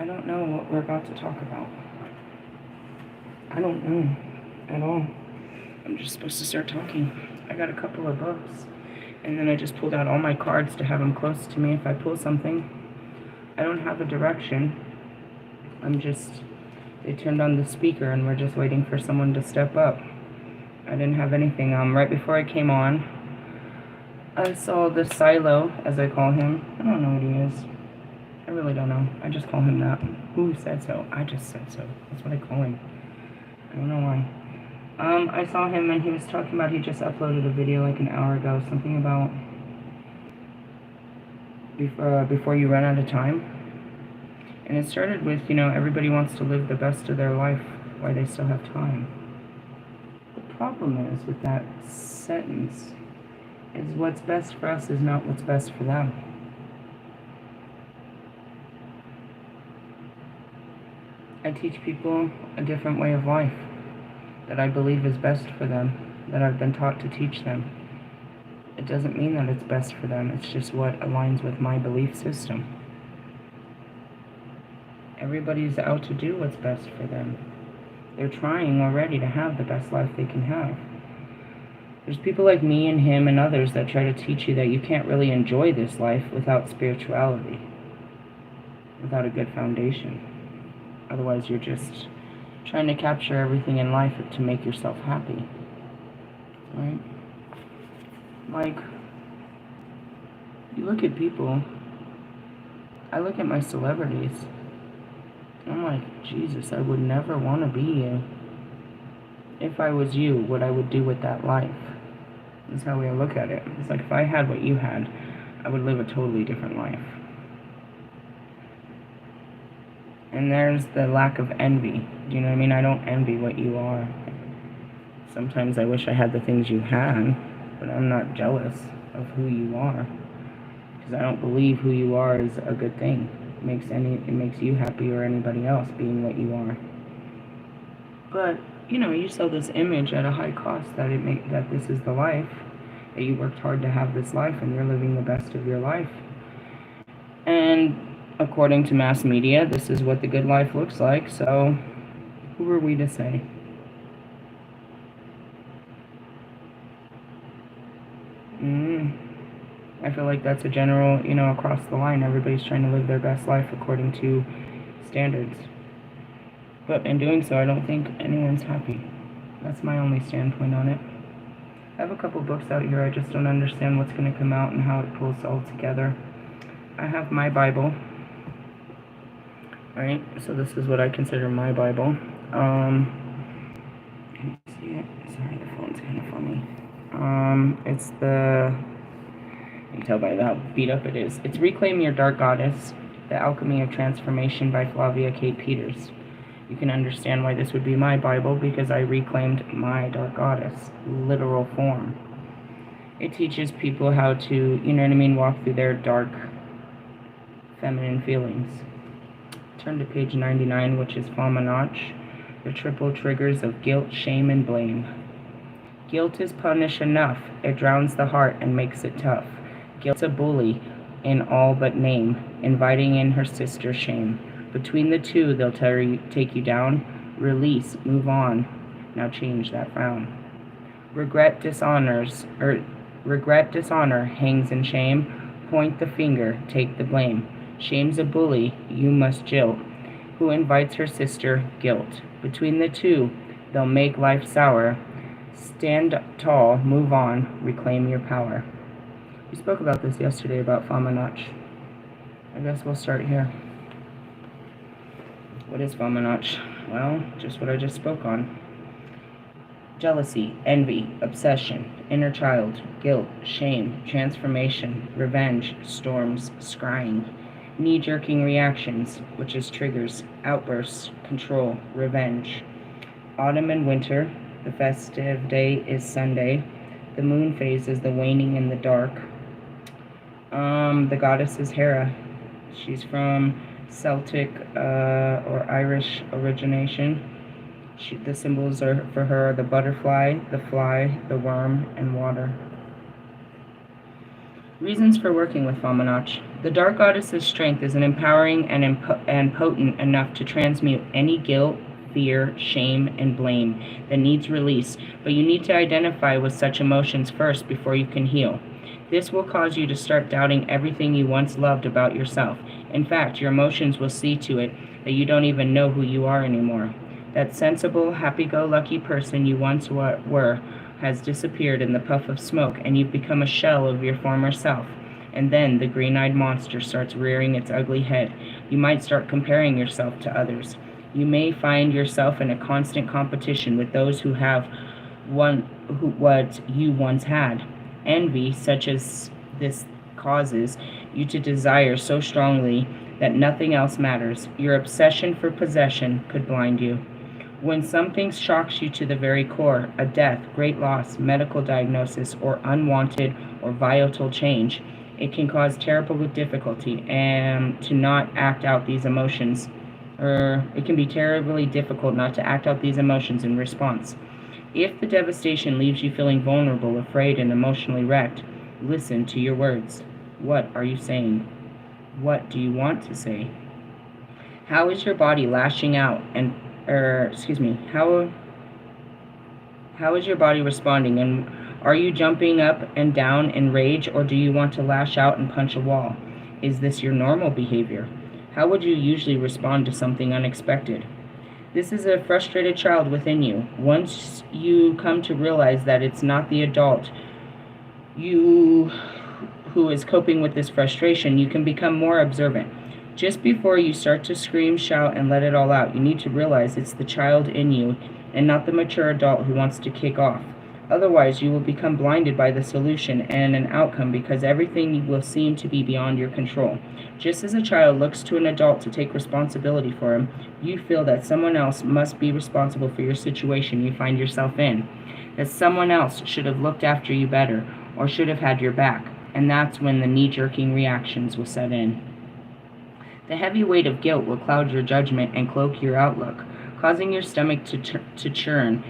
I don't know what we're about to talk about. I don't know at all. I'm just supposed to start talking. I got a couple of books, and then I just pulled out all my cards to have them close to me if I pull something. I don't have a direction. They turned on the speaker and we're just waiting for someone to step up. I didn't have anything. Right before I came on, I saw the Silo, as I call him. I don't know what he is. I really don't know. I just call him that. Who said so? I just said so. That's what I call him. I don't know why. I saw him and he was talking about, he just uploaded a video like an hour ago, something about before you run out of time. And it started with, everybody wants to live the best of their life while they still have time. The problem is with that sentence is what's best for us is not what's best for them. I teach people a different way of life that I believe is best for them, that I've been taught to teach them. It doesn't mean that it's best for them, it's just what aligns with my belief system. Everybody's out to do what's best for them. They're trying already to have the best life they can have. There's people like me and him and others that try to teach you that you can't really enjoy this life without spirituality, without a good foundation. Otherwise, you're just trying to capture everything in life to make yourself happy, right? Like, you look at people, I look at my celebrities, I'm like, Jesus, I would never want to be you. If I was you, what I would do with that life. That's how I look at it. It's like if I had what you had, I would live a totally different life. And there's the lack of envy. Do you know what I mean? I don't envy what you are. Sometimes I wish I had the things you had, but I'm not jealous of who you are. Because I don't believe who you are is a good thing. It makes you happy or anybody else being what you are. But, you sell this image at a high cost that that this is the life, that you worked hard to have this life and you're living the best of your life. And according to mass media, this is what the good life looks like, so who are we to say? I feel like that's a general, across the line, everybody's trying to live their best life according to standards. But in doing so, I don't think anyone's happy. That's my only standpoint on it. I have a couple books out here, I just don't understand what's going to come out and how it pulls all together. I have my Bible. Right, so this is what I consider my Bible. Can you see it? Sorry, the phone's kind of funny. It's you can tell by how beat up it is. It's Reclaim Your Dark Goddess, The Alchemy of Transformation by Flavia K. Peters. You can understand why this would be my Bible, because I reclaimed my dark goddess, literal form. It teaches people how to, walk through their dark, feminine feelings. Turn to page 99, which is Famanach, the triple triggers of guilt, shame, and blame. Guilt is punish enough. It drowns the heart and makes it tough. Guilt's a bully in all but name, inviting in her sister shame. Between the two, they'll take you down. Release, move on. Now change that frown. Regret dishonor hangs in shame. Point the finger, take the blame. Shame's a bully, you must jilt, who invites her sister, guilt. Between the two, they'll make life sour. Stand tall, move on, reclaim your power. We spoke about this yesterday about Famanach. I guess we'll start here. What is Famanach? Well, just what I just spoke on. Jealousy, envy, obsession, inner child, guilt, shame, transformation, revenge, storms, scrying, knee-jerking reactions, which is triggers, outbursts, control, revenge. Autumn and winter, the festive day is Sunday. The moon phase is the waning and the dark. The goddess is Hera. She's from Celtic or Irish origination. The symbols for her are the butterfly, the fly, the worm, and water. Reasons for working with Famanach. The Dark Goddess's strength is an empowering and potent enough to transmute any guilt, fear, shame, and blame that needs release, but you need to identify with such emotions first before you can heal. This will cause you to start doubting everything you once loved about yourself. In fact, your emotions will see to it that you don't even know who you are anymore. That sensible, happy-go-lucky person you once were has disappeared in the puff of smoke, and you've become a shell of your former self. And then the green-eyed monster starts rearing its ugly head. You might start comparing yourself to others. You may find yourself in a constant competition with those who have what you once had. Envy, such as this, causes you to desire so strongly that nothing else matters. Your obsession for possession could blind you. When something shocks you to the very core, a death, great loss, medical diagnosis, or unwanted or vital change, it can cause terrible difficulty and to not act out these emotions, or it can be terribly difficult not to act out these emotions in response. If the devastation leaves you feeling vulnerable, afraid, and emotionally wrecked, listen to your words. What are you saying? What do you want to say? How is your body lashing out how is your body responding, and are you jumping up and down in rage, or do you want to lash out and punch a wall? Is this your normal behavior? How would you usually respond to something unexpected? This is a frustrated child within you. Once you come to realize that it's not the adult who is coping with this frustration, you can become more observant. Just before you start to scream, shout, and let it all out, you need to realize it's the child in you and not the mature adult who wants to kick off. Otherwise, you will become blinded by the solution and an outcome because everything will seem to be beyond your control. Just as a child looks to an adult to take responsibility for him, you feel that someone else must be responsible for your situation you find yourself in, that someone else should have looked after you better or should have had your back, and that's when the knee-jerking reactions will set in. The heavy weight of guilt will cloud your judgment and cloak your outlook, causing your stomach to churn,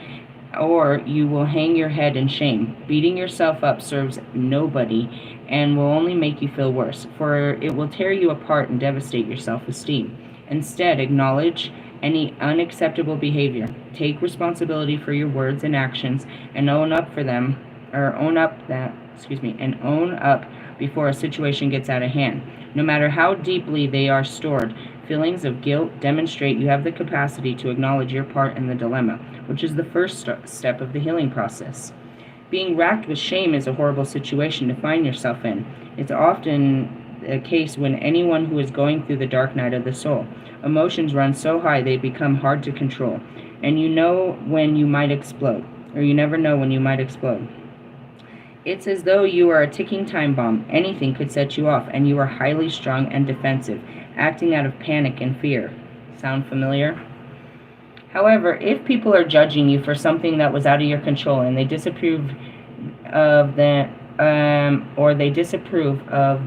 or you will hang your head in shame. Beating yourself up serves nobody and will only make you feel worse, for it will tear you apart and devastate your self-esteem. Instead, acknowledge any unacceptable behavior. Take responsibility for your words and actions and own up before a situation gets out of hand. No matter how deeply they are stored, feelings of guilt demonstrate you have the capacity to acknowledge your part in the dilemma, which is the first step of the healing process. Being racked with shame is a horrible situation to find yourself in. It's often the case when anyone who is going through the dark night of the soul. Emotions run so high they become hard to control, and you know when you might explode, or you never know when you might explode. It's as though you are a ticking time bomb. Anything could set you off, and you are highly strung and defensive, acting out of panic and fear. Sound familiar? However, if people are judging you for something that was out of your control and they disapprove of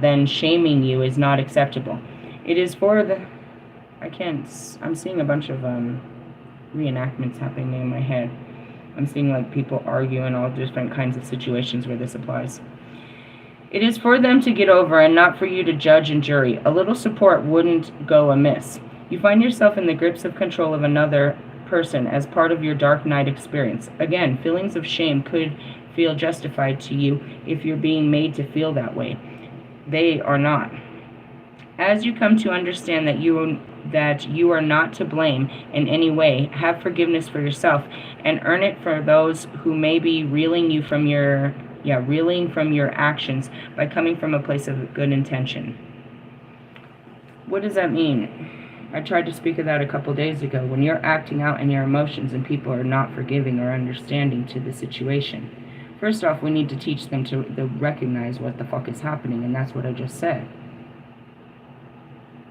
then shaming you is not acceptable. It is for the I'm seeing a bunch of reenactments happening in my head. I'm seeing like people argue in all different kinds of situations where this applies. It is for them to get over and not for you to judge and jury. A little support wouldn't go amiss. You find yourself in the grips of control of another person as part of your dark night experience. Again, feelings of shame could feel justified to you if you're being made to feel that way. They are not. As you come to understand that you are not to blame in any way, have forgiveness for yourself and earn it for those who may be reeling from your actions by coming from a place of good intention. What does that mean? I tried to speak of that a couple days ago. When you're acting out in your emotions and people are not forgiving or understanding to the situation, first off, we need to teach them to recognize what the fuck is happening, and that's what I just said.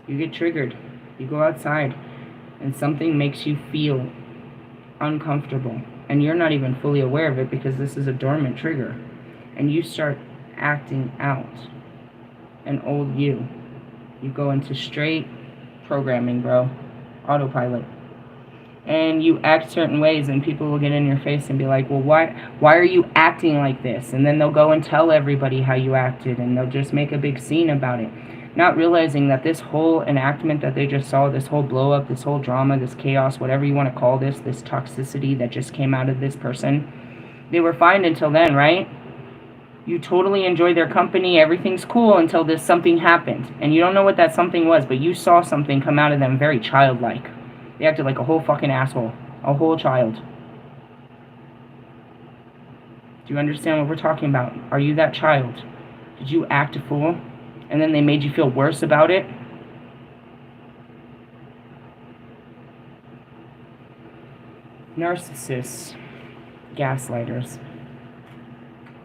You get triggered. You go outside, and something makes you feel uncomfortable, and you're not even fully aware of it because this is a dormant trigger, and you start acting out an old you. You go into straight programming, bro. Autopilot. And you act certain ways, and people will get in your face and be like, well, why are you acting like this? And then they'll go and tell everybody how you acted, and they'll just make a big scene about it. not realizing that this whole enactment that they just saw, this whole blow up, this whole drama, this chaos, whatever you want to call this toxicity that just came out of this person, they were fine until then, right? You totally enjoy their company, everything's cool until this something happened. And you don't know what that something was, but you saw something come out of them very childlike. They acted like a whole fucking asshole. A whole child. Do you understand what we're talking about? Are you that child? Did you act a fool? And then they made you feel worse about it? Narcissists. Gaslighters.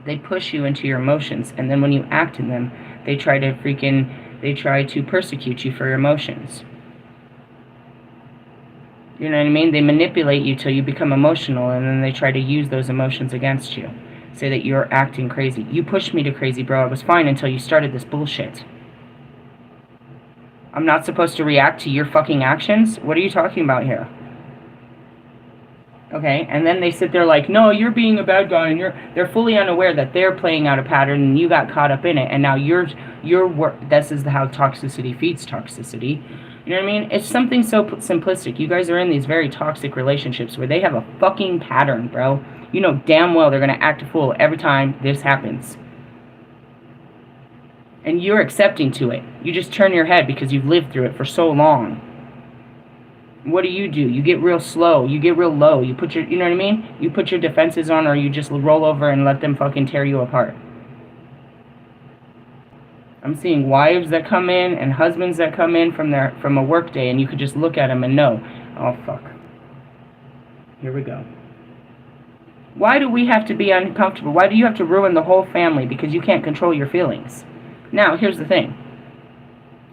They push you into your emotions, and then when you act in them, they try to persecute you for your emotions. You know what I mean? They manipulate you till you become emotional, and then they try to use those emotions against you. Say that you're acting crazy. You pushed me to crazy, bro. I was fine until you started this bullshit. I'm not supposed to react to your fucking actions? What are you talking about here? Okay, and then they sit there like, no, you're being a bad guy, and they're fully unaware that they're playing out a pattern, and you got caught up in it, and now this is how toxicity feeds toxicity. You know what I mean? It's something so simplistic. You guys are in these very toxic relationships where they have a fucking pattern, bro. You know damn well they're going to act a fool every time this happens. And you're accepting to it. You just turn your head because you've lived through it for so long. What do? You get real slow. You get real low. You put your, you know what I mean? You put your defenses on, or you just roll over and let them fucking tear you apart. I'm seeing wives that come in and husbands that come in from a work day, and you could just look at them and know, oh fuck. Here we go. Why do we have to be uncomfortable? Why do you have to ruin the whole family because you can't control your feelings? Now, here's the thing.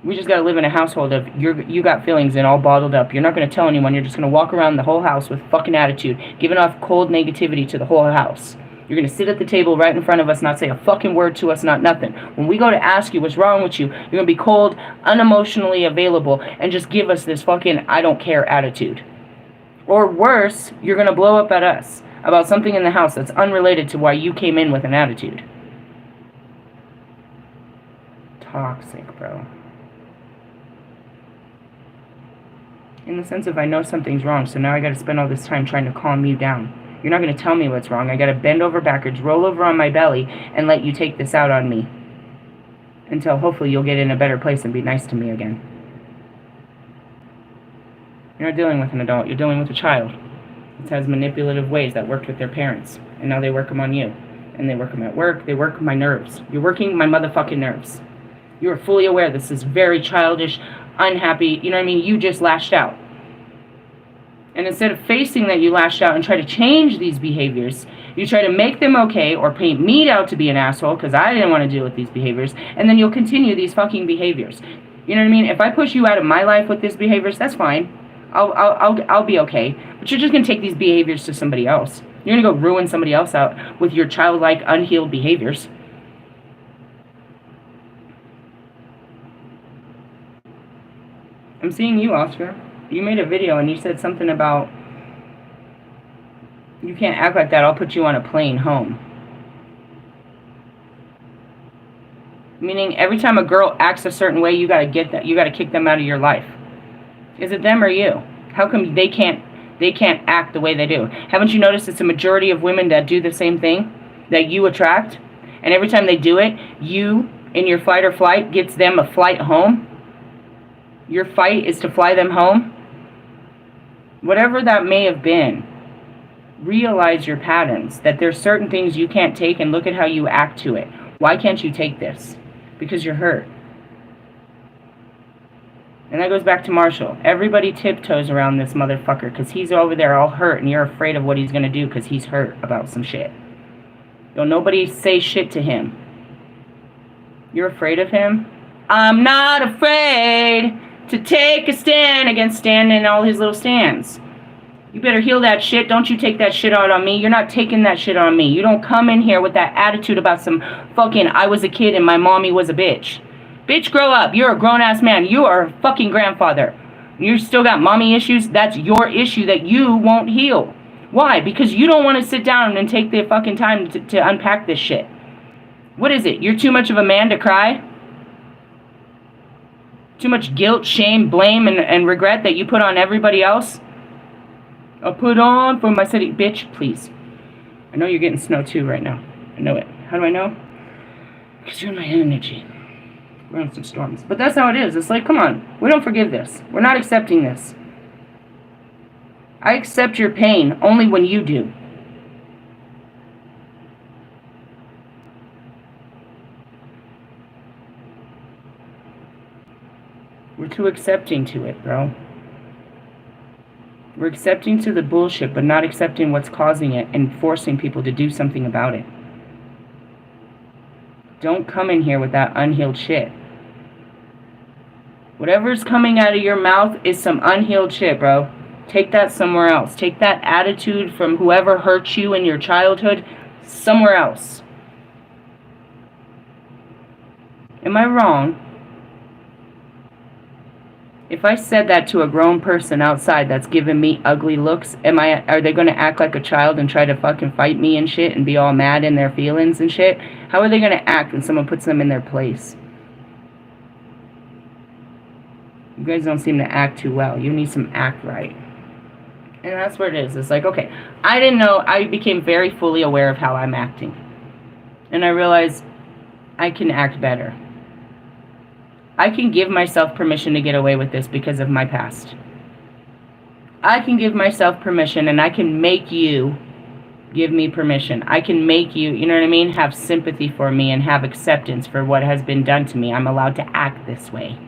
We just gotta live in a household of you got feelings and all bottled up. You're not gonna tell anyone. You're just gonna walk around the whole house with fucking attitude, giving off cold negativity to the whole house. You're going to sit at the table right in front of us, not say a fucking word to us, not nothing. When we go to ask you what's wrong with you, you're going to be cold, unemotionally available, and just give us this fucking I don't care attitude. Or worse, you're going to blow up at us about something in the house that's unrelated to why you came in with an attitude. Toxic, bro. In the sense of I know something's wrong, so now I got to spend all this time trying to calm you down. You're not going to tell me what's wrong. I got to bend over backwards, roll over on my belly, and let you take this out on me. Until hopefully you'll get in a better place and be nice to me again. You're not dealing with an adult. You're dealing with a child. It has manipulative ways that worked with their parents. And now they work them on you. And they work them at work. They work my nerves. You're working my motherfucking nerves. You are fully aware this is very childish, unhappy. You know what I mean? You just lashed out. And instead of facing that you lashed out and try to change these behaviors, you try to make them okay or paint me out to be an asshole because I didn't want to deal with these behaviors, and then you'll continue these fucking behaviors. You know what I mean? If I push you out of my life with these behaviors, that's fine. I'll be okay. But you're just going to take these behaviors to somebody else. You're going to go ruin somebody else out with your childlike, unhealed behaviors. I'm seeing you, Oscar. You made a video and you said something about you can't act like that, I'll put you on a plane home. Meaning every time a girl acts a certain way, you gotta get that, you gotta kick them out of your life. Is it them or you? How come they can't act the way they do? Haven't you noticed it's a majority of women that do the same thing that you attract? And every time they do it, you, in your fight or flight, gets them a flight home? Your fight is to fly them home? Whatever that may have been, realize your patterns, that there's certain things you can't take, and look at how you act to it. Why can't you take this? Because you're hurt. And that goes back to Marshall. Everybody tiptoes around this motherfucker because he's over there all hurt and you're afraid of what he's going to do because he's hurt about some shit. Don't nobody say shit to him. You're afraid of him? I'm not afraid to take a stand against Stan and all his little stands. You better heal that shit. Don't you take that shit out on me. You're not taking that shit on me. You don't come in here with that attitude about some fucking I was a kid and my mommy was a bitch. Bitch, grow up. You're a grown-ass man. You are a fucking grandfather. You still got mommy issues? That's your issue that you won't heal. Why? Because you don't want to sit down and take the fucking time to unpack this shit. What is it? You're too much of a man to cry? Too much guilt, shame, blame, and regret that you put on everybody else? I'll put on for my city. Bitch, please. I know you're getting snow too right now. I know it. How do I know? Because you're in my energy. We're on some storms. But that's how it is. It's like, come on. We don't forgive this. We're not accepting this. I accept your pain only when you do. We're too accepting to it, bro. We're accepting to the bullshit, but not accepting what's causing it and forcing people to do something about it. Don't come in here with that unhealed shit. Whatever's coming out of your mouth is some unhealed shit, bro. Take that somewhere else. Take that attitude from whoever hurt you in your childhood somewhere else. Am I wrong? If I said that to a grown person outside that's giving me ugly looks, are they going to act like a child and try to fucking fight me and shit and be all mad in their feelings and shit? How are they going to act when someone puts them in their place? You guys don't seem to act too well. You need some act right. And that's what it is. It's like, okay, I didn't know. I became very fully aware of how I'm acting. And I realized I can act better. I can give myself permission to get away with this because of my past. I can give myself permission, and I can make you give me permission. I can make you, you know what I mean, have sympathy for me and have acceptance for what has been done to me. I'm allowed to act this way.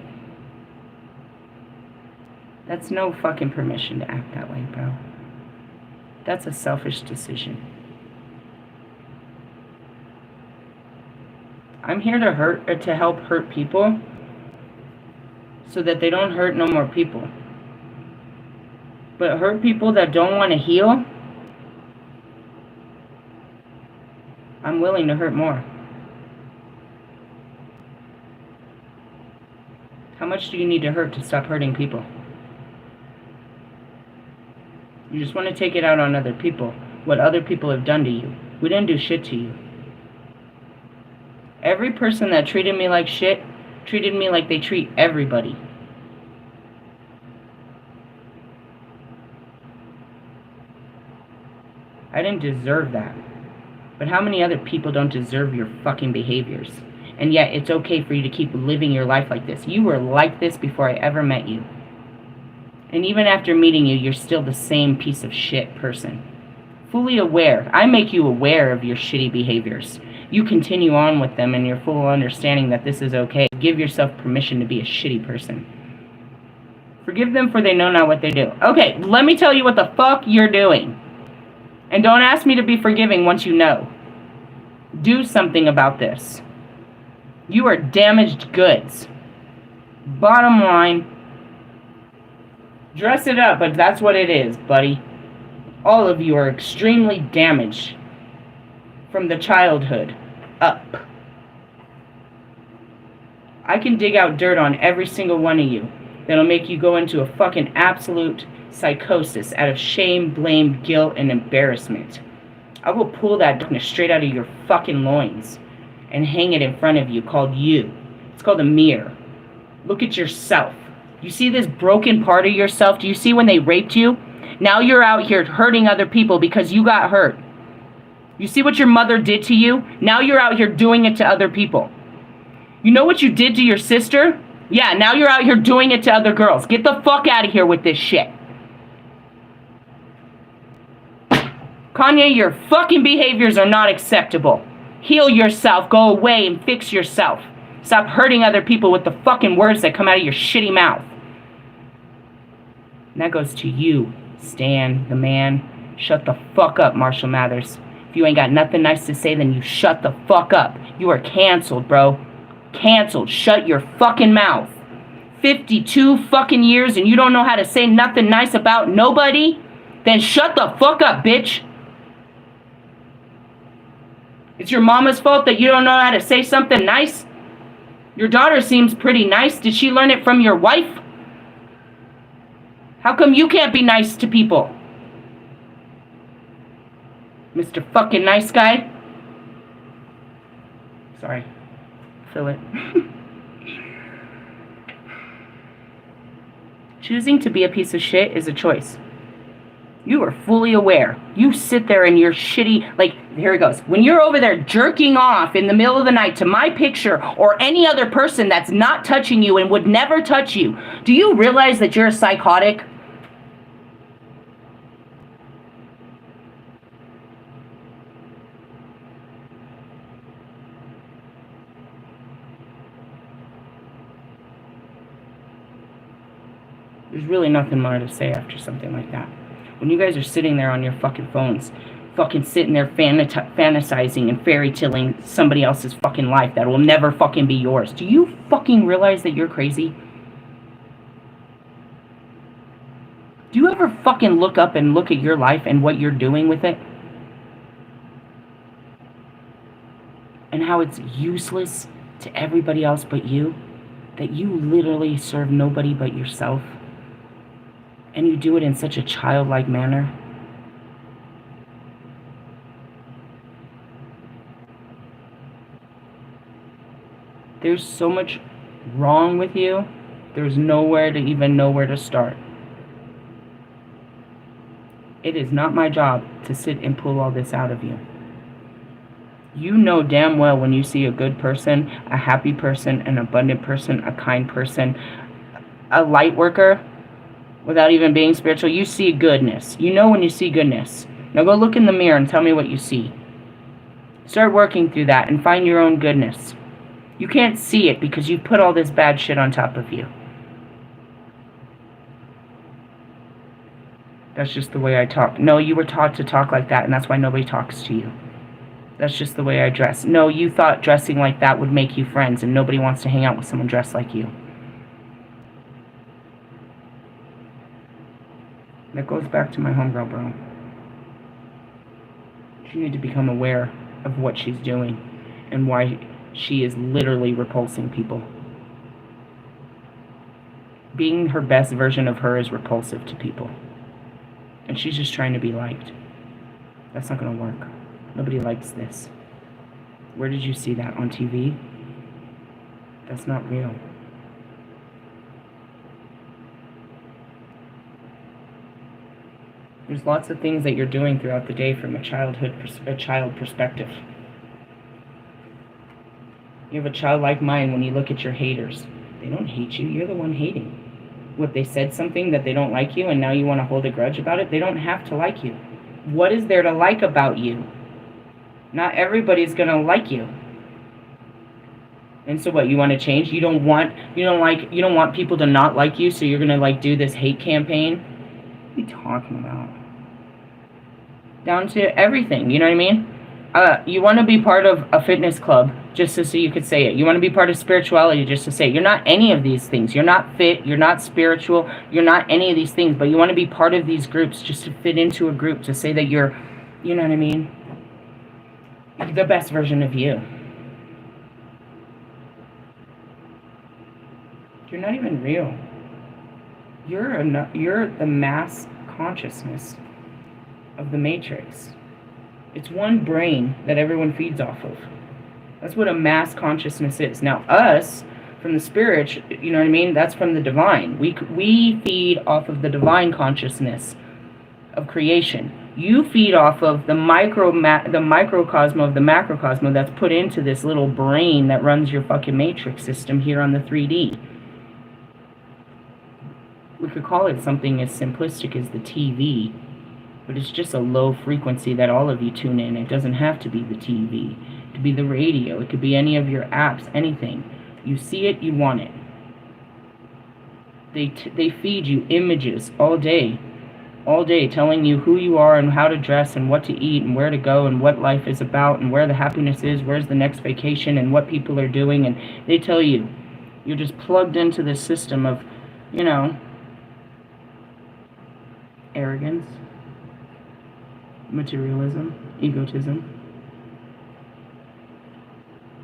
That's no fucking permission to act that way, bro. That's a selfish decision. I'm here to help hurt people so that they don't hurt no more people. But hurt people that don't want to heal, I'm willing to hurt more. How much do you need to hurt to stop hurting people? You just want to take it out on other people, what other people have done to you. We didn't do shit to you. Every person that treated me like shit treated me like they treat everybody. I didn't deserve that. But how many other people don't deserve your fucking behaviors? And yet it's okay for you to keep living your life like this. You were like this before I ever met you. And even after meeting you, you're still the same piece of shit person. Fully aware. I make you aware of your shitty behaviors. You continue on with them in your full understanding that this is okay. Give yourself permission to be a shitty person. Forgive them for they know not what they do. Okay, let me tell you what the fuck you're doing. And don't ask me to be forgiving once you know. Do something about this. You are damaged goods. Bottom line, dress it up, but that's what it is, buddy. All of you are extremely damaged from the childhood up. I can dig out dirt on every single one of you that'll make you go into a fucking absolute psychosis out of shame, blame, guilt, and embarrassment. I will pull that darkness straight out of your fucking loins and hang it in front of you called you. It's called a mirror. Look at yourself. You see this broken part of yourself? Do you see when they raped you? Now you're out here hurting other people because you got hurt. You see what your mother did to you? Now you're out here doing it to other people. You know what you did to your sister? Yeah, now you're out here doing it to other girls. Get the fuck out of here with this shit. Kanye, your fucking behaviors are not acceptable. Heal yourself. Go away and fix yourself. Stop hurting other people with the fucking words that come out of your shitty mouth. And that goes to you, Stan, the man. Shut the fuck up, Marshall Mathers. If you ain't got nothing nice to say, then you shut the fuck up. You are canceled, bro. Canceled. Shut your fucking mouth. 52 fucking years and you don't know how to say nothing nice about nobody? Then shut the fuck up, bitch. It's your mama's fault that you don't know how to say something nice? Your daughter seems pretty nice. Did she learn it from your wife? How come you can't be nice to people? Mr. fucking nice guy? Sorry. Feel it. Choosing to be a piece of shit is a choice. You are fully aware. You sit there and you're shitty, like, here it goes. When you're over there jerking off in the middle of the night to my picture or any other person that's not touching you and would never touch you, do you realize that you're a psychotic? There's really nothing more to say after something like that. When you guys are sitting there on your fucking phones, fucking sitting there fantasizing and fairy tailing somebody else's fucking life that will never fucking be yours. Do you fucking realize that you're crazy? Do you ever fucking look up and look at your life and what you're doing with it? And how it's useless to everybody else but you? That you literally serve nobody but yourself? And you do it in such a childlike manner? There's so much wrong with you, there's nowhere to even know where to start. It is not my job to sit and pull all this out of you. You know damn well when you see a good person, a happy person, an abundant person, a kind person, a light worker, without even being spiritual, you see goodness. You know when you see goodness. Now go look in the mirror and tell me what you see. Start working through that and find your own goodness. You can't see it because you've put all this bad shit on top of you. That's just the way I talk. No, you were taught to talk like that, and that's why nobody talks to you. That's just the way I dress. No, you thought dressing like that would make you friends, and nobody wants to hang out with someone dressed like you. That goes back to my homegirl, bro. She needs to become aware of what she's doing and why she is literally repulsing people. Being her best version of her is repulsive to people. And she's just trying to be liked. That's not going to work. Nobody likes this. Where did you see that? On TV? That's not real. There's lots of things that you're doing throughout the day from a child perspective. You have a childlike mind when you look at your haters. They don't hate you. You're the one hating. What, they said something that they don't like you and now you want to hold a grudge about it? They don't have to like you. What is there to like about you? Not everybody's going to like you. And so what, you want to change? You don't want people to not like you, so you're going to like do this hate campaign? What are you talking about? Down to everything, you know what I mean? You want to be part of a fitness club just so you could say it. You want to be part of spirituality just to say it. You're not any of these things. You're not fit. You're not spiritual. You're not any of these things. But you want to be part of these groups just to fit into a group, to say that you're, you know what I mean? The best version of you. You're not even real. You're the mass consciousness of the Matrix. It's one brain that everyone feeds off of. That's what a mass consciousness is. Now, us, from the spirit, you know what I mean? That's from the divine. We feed off of the divine consciousness of creation. You feed off of the microcosm of the macrocosm that's put into this little brain that runs your fucking matrix system here on the 3D. We could call it something as simplistic as the TV, but it's just a low frequency that all of you tune in. It doesn't have to be the TV. It could be the radio. It could be any of your apps, anything. You see it, you want it. They feed you images all day, telling you who you are and how to dress and what to eat and where to go and what life is about and where the happiness is, where's the next vacation and what people are doing. And they tell you, you're just plugged into this system of, you know, arrogance, materialism, egotism.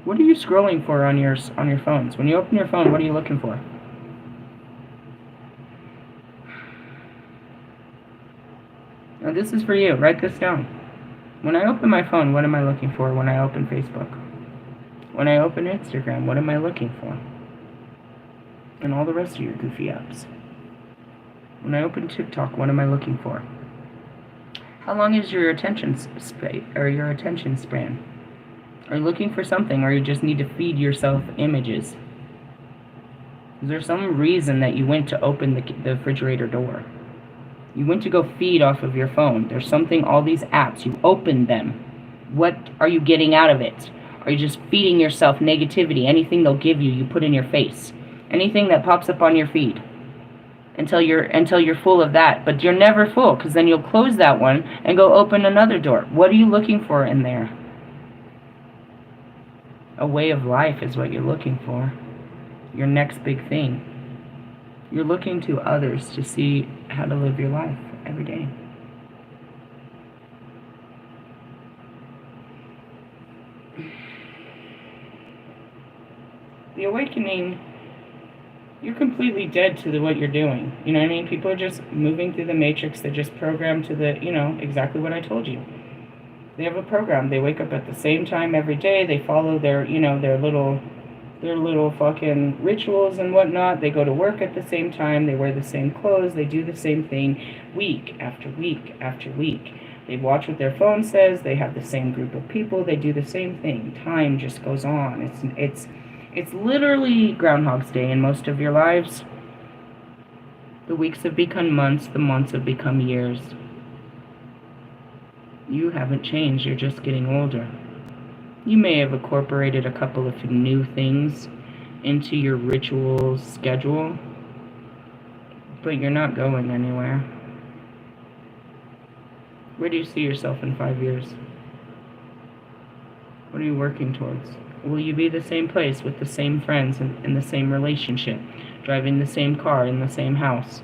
What are you scrolling for on your phones? When you open your phone, what are you looking for? Now this is for you. Write this down. When I open my phone, what am I looking for? When I open Facebook, when I open Instagram, what am I looking for? And all the rest of your goofy apps. When I open TikTok, what am I looking for? How long is your attention span? Are you looking for something, or you just need to feed yourself images? Is there some reason that you went to open the refrigerator door? You went to go feed off of your phone. There's something, all these apps, you opened them. What are you getting out of it? Are you just feeding yourself negativity? Anything they'll give you, you put in your face. Anything that pops up on your feed. Until you're full of that. But you're never full, because then you'll close that one and go open another door. What are you looking for in there? A way of life is what you're looking for. Your next big thing. You're looking to others to see how to live your life every day. The awakening, you're completely dead to what you're doing. You know what I mean? People are just moving through the matrix. They're just programmed to the, exactly what I told you. They have a program. They wake up at the same time every day. They follow their, their little fucking rituals and whatnot. They go to work at the same time. They wear the same clothes. They do the same thing week after week after week. They watch what their phone says. They have the same group of people. They do the same thing. Time just goes on. It's literally Groundhog's Day in most of your lives. The weeks have become months. The months have become years. You haven't changed. You're just getting older. You may have incorporated a couple of new things into your ritual schedule, but you're not going anywhere. Where do you see yourself in 5 years? What are you working towards? Will you be the same place with the same friends in the same relationship, driving the same car in the same house?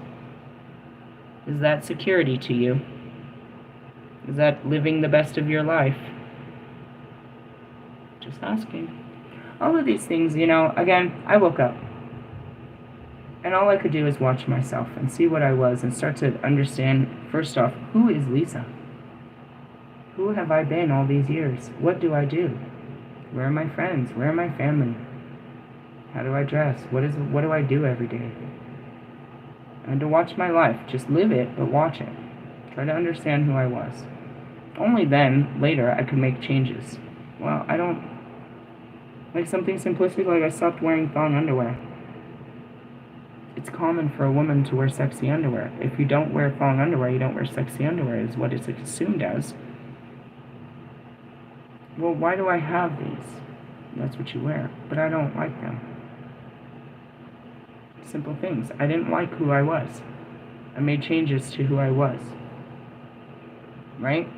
Is that security to you? Is that living the best of your life? Just asking. All of these things, again, I woke up. And all I could do is watch myself and see what I was and start to understand, first off, who is Lisa? Who have I been all these years? What do I do? Where are my friends? Where are my family? How do I dress? What do I do every day? And to watch my life. Just live it, but watch it. Try to understand who I was. Only then, later, I could make changes. Well, I don't... Like something simplistic, like I stopped wearing thong underwear. It's common for a woman to wear sexy underwear. If you don't wear thong underwear, you don't wear sexy underwear, is what it's assumed as. Well, why do I have these? That's what you wear. But I don't like them. Simple things. I didn't like who I was. I made changes to who I was. Right?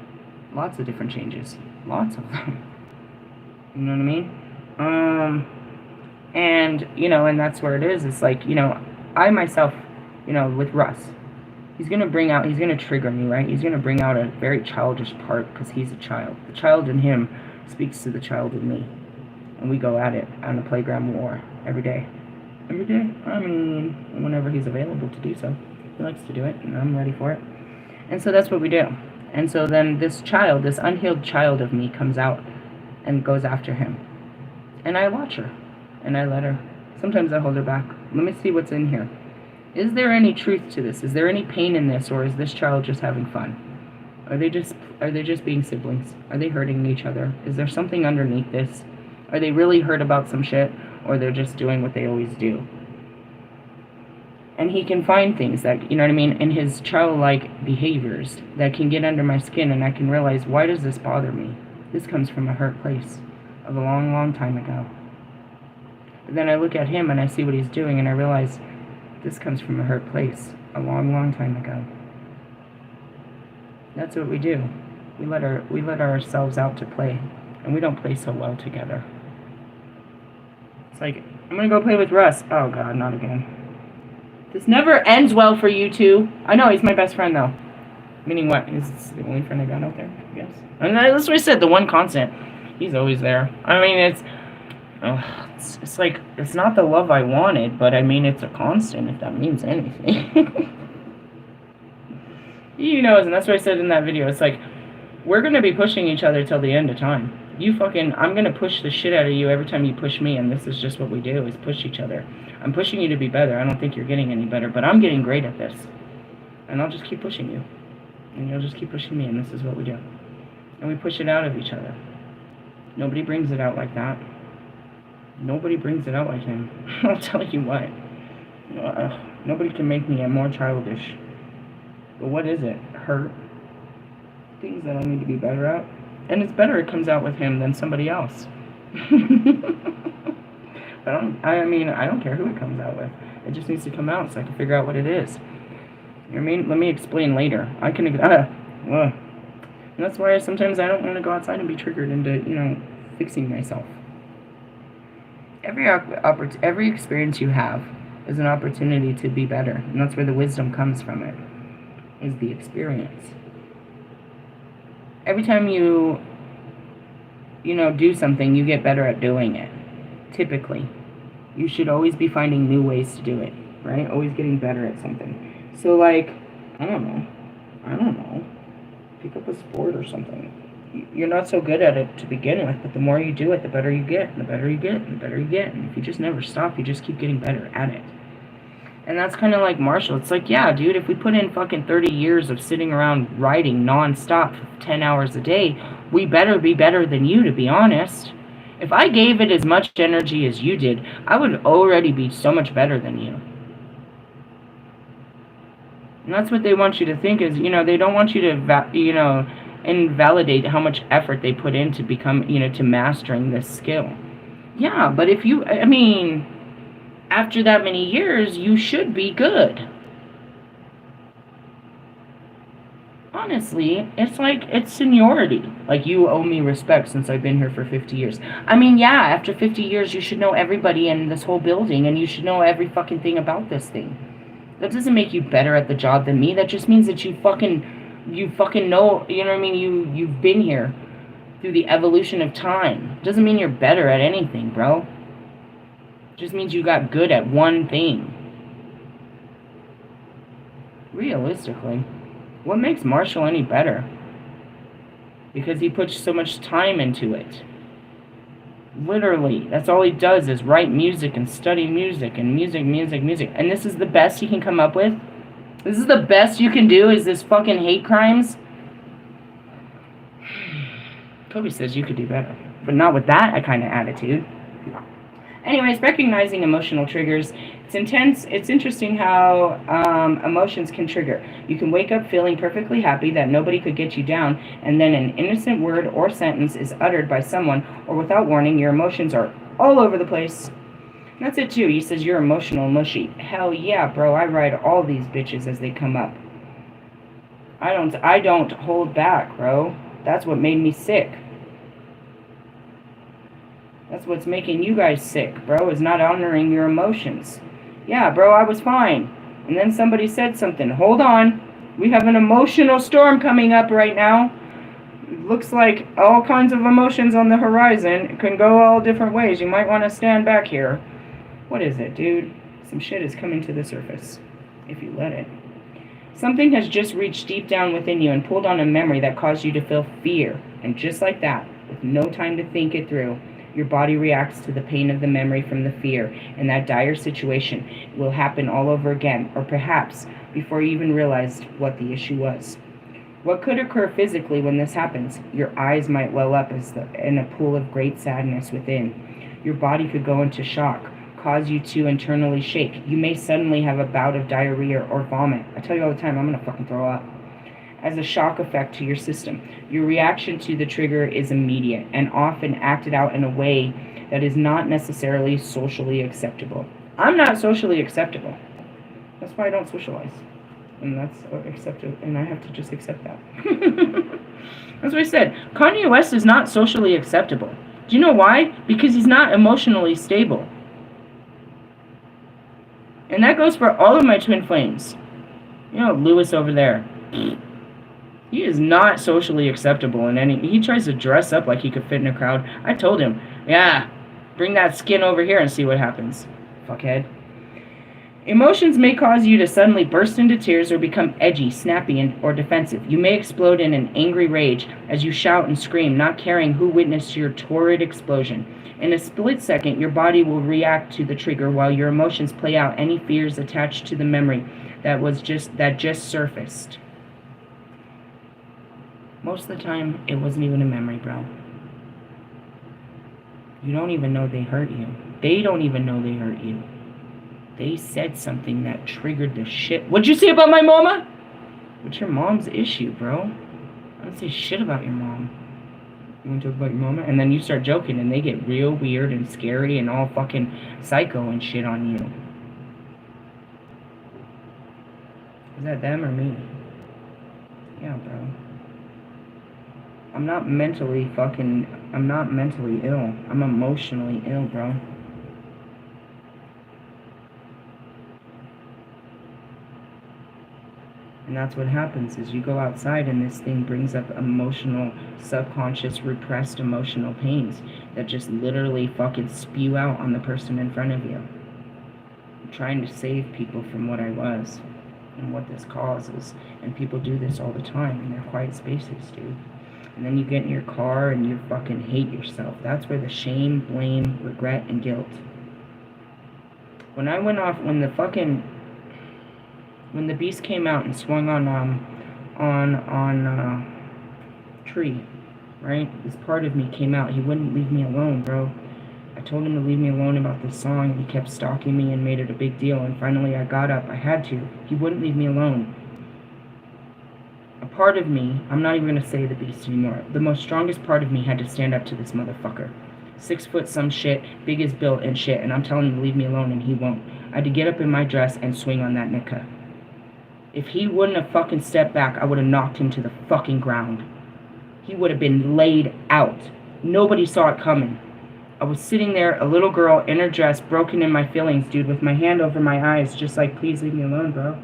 Lots of different changes. Lots of them. You know what I mean? And that's where it is. It's like, I myself, with Russ, he's going to trigger me, right? He's going to bring out a very childish part because he's a child. The child in him speaks to the child in me. And we go at it on the playground war every day. Every day? I mean, whenever he's available to do so. He likes to do it, and I'm ready for it. And so that's what we do. And so then this child, this unhealed child of me comes out and goes after him. And I watch her. And I let her. Sometimes I hold her back. Let me see what's in here. Is there any truth to this? Is there any pain in this, or is this child just having fun? Are they just being siblings? Are they hurting each other? Is there something underneath this? Are they really hurt about some shit, or they're just doing what they always do? And he can find things that, in his childlike behaviors that can get under my skin, and I can realize, why does this bother me? This comes from a hurt place of a long, long time ago. But then I look at him and I see what he's doing, and I realize this comes from a hurt place a long, long time ago. That's what we do. We let ourselves out to play, and we don't play so well together. It's like, I'm gonna go play with Russ. Oh God, not again. This never ends well for you two. I know, he's my best friend though. Meaning what? He's the only friend I got out there, I guess. And that's what I said, the one constant. He's always there. I mean, it's like, it's not the love I wanted, but I mean, it's a constant, if that means anything. He knows, and that's what I said in that video. It's like, we're going to be pushing each other till the end of time. I'm going to push the shit out of you every time you push me, and this is just what we do, is push each other. I'm pushing you to be better. I don't think you're getting any better, but I'm getting great at this. And I'll just keep pushing you. And you'll just keep pushing me, and this is what we do. And we push it out of each other. Nobody brings it out like that. Nobody brings it out like him. I'll tell you what. Nobody can make me more childish. But what is it? Hurt? Things that I need to be better at? And it's better it comes out with him than somebody else. I don't care who it comes out with. It just needs to come out so I can figure out what it is. You know what I mean? Let me explain later. And that's why sometimes I don't want to go outside and be triggered into, fixing myself. Every experience you have is an opportunity to be better. And that's where the wisdom comes from it, is the experience. Every time you do something, you get better at doing it. Typically. You should always be finding new ways to do it, right? Always getting better at something. So, like, I don't know. Pick up a sport or something. You're not so good at it to begin with, but the more you do it, the better you get, and the better you get, and the better you get. And if you just never stop, you just keep getting better at it. And that's kind of like Marshall. It's like, yeah, dude, if we put in fucking 30 years of sitting around writing nonstop for 10 hours a day, we better be better than you, to be honest. If I gave it as much energy as you did, I would already be so much better than you. And that's what they want you to think is, they don't want you to, invalidate how much effort they put in to become, to mastering this skill. Yeah, but if you, after that many years, you should be good. Honestly, it's seniority. Like, you owe me respect since I've been here for 50 years. After 50 years, you should know everybody in this whole building, and you should know every fucking thing about this thing. That doesn't make you better at the job than me. That just means that you fucking know, you've been here through the evolution of time. It doesn't mean you're better at anything, bro. It just means you got good at one thing. Realistically. What makes Marshall any better? Because he puts so much time into it. Literally, that's all he does is write music and study music and music. And this is the best he can come up with? This is the best you can do, is this fucking hate crimes? Kobe says you could do better. But not with that kind of attitude. Anyways, recognizing emotional triggers. It's interesting how emotions can trigger. You can wake up feeling perfectly happy that nobody could get you down, and then an innocent word or sentence is uttered by someone, or without warning, your emotions are all over the place. And that's it too. He says you're emotional mushy. Hell yeah, bro. I ride all these bitches as they come up. I don't hold back, bro. That's what made me sick. That's what's making you guys sick, bro, is not honoring your emotions. Yeah, bro, I was fine. And then somebody said something. Hold on. We have an emotional storm coming up right now. It looks like all kinds of emotions on the horizon. It can go all different ways. You might want to stand back here. What is it, dude? Some shit is coming to the surface, if you let it. Something has just reached deep down within you and pulled on a memory that caused you to feel fear. And just like that, with no time to think it through, your body reacts to the pain of the memory from the fear, and that dire situation will happen all over again, or perhaps before you even realized what the issue was. What could occur physically when this happens? Your eyes might well up in a pool of great sadness within. Your body could go into shock, cause you to internally shake. You may suddenly have a bout of diarrhea or vomit. I tell you all the time, I'm gonna fucking throw up. As a shock effect to your system. Your reaction to the trigger is immediate and often acted out in a way that is not necessarily socially acceptable. I'm not socially acceptable. That's why I don't socialize. And that's acceptable, and I have to just accept that. That's what I said. Kanye West is not socially acceptable. Do you know why? Because he's not emotionally stable. And that goes for all of my twin flames. Lewis over there. He is not socially acceptable in any... He tries to dress up like he could fit in a crowd. I told him, yeah, bring that skin over here and see what happens. Fuckhead. Emotions may cause you to suddenly burst into tears or become edgy, snappy, or defensive. You may explode in an angry rage as you shout and scream, not caring who witnessed your torrid explosion. In a split second, your body will react to the trigger while your emotions play out any fears attached to the memory that just surfaced. Most of the time, it wasn't even a memory, bro. You don't even know they hurt you. They don't even know they hurt you. They said something that triggered the shit. What'd you say about my mama? What's your mom's issue, bro? I don't say shit about your mom. You want to talk about your mama? And then you start joking and they get real weird and scary and all fucking psycho and shit on you. Is that them or me? Yeah, bro. I'm not mentally ill. I'm emotionally ill, bro. And that's what happens is you go outside and this thing brings up emotional, subconscious, repressed emotional pains that just literally fucking spew out on the person in front of you. I'm trying to save people from what I was and what this causes. And people do this all the time in their quiet spaces, dude. And then you get in your car and you fucking hate yourself. That's where the shame, blame, regret, and guilt. When the beast came out and swung on tree, right? This part of me came out. He wouldn't leave me alone, bro. I told him to leave me alone about this song, and he kept stalking me and made it a big deal. And finally, I got up. I had to. He wouldn't leave me alone. A part of me, I'm not even gonna say the beast anymore. The most strongest part of me had to stand up to this motherfucker. 6 foot some shit, big as built and shit, and I'm telling him to leave me alone, and he won't. I had to get up in my dress and swing on that nigga. If he wouldn't have fucking stepped back, I would have knocked him to the fucking ground. He would have been laid out. Nobody saw it coming. I was sitting there, a little girl in her dress, broken in my feelings, dude, with my hand over my eyes, just like, please leave me alone, bro.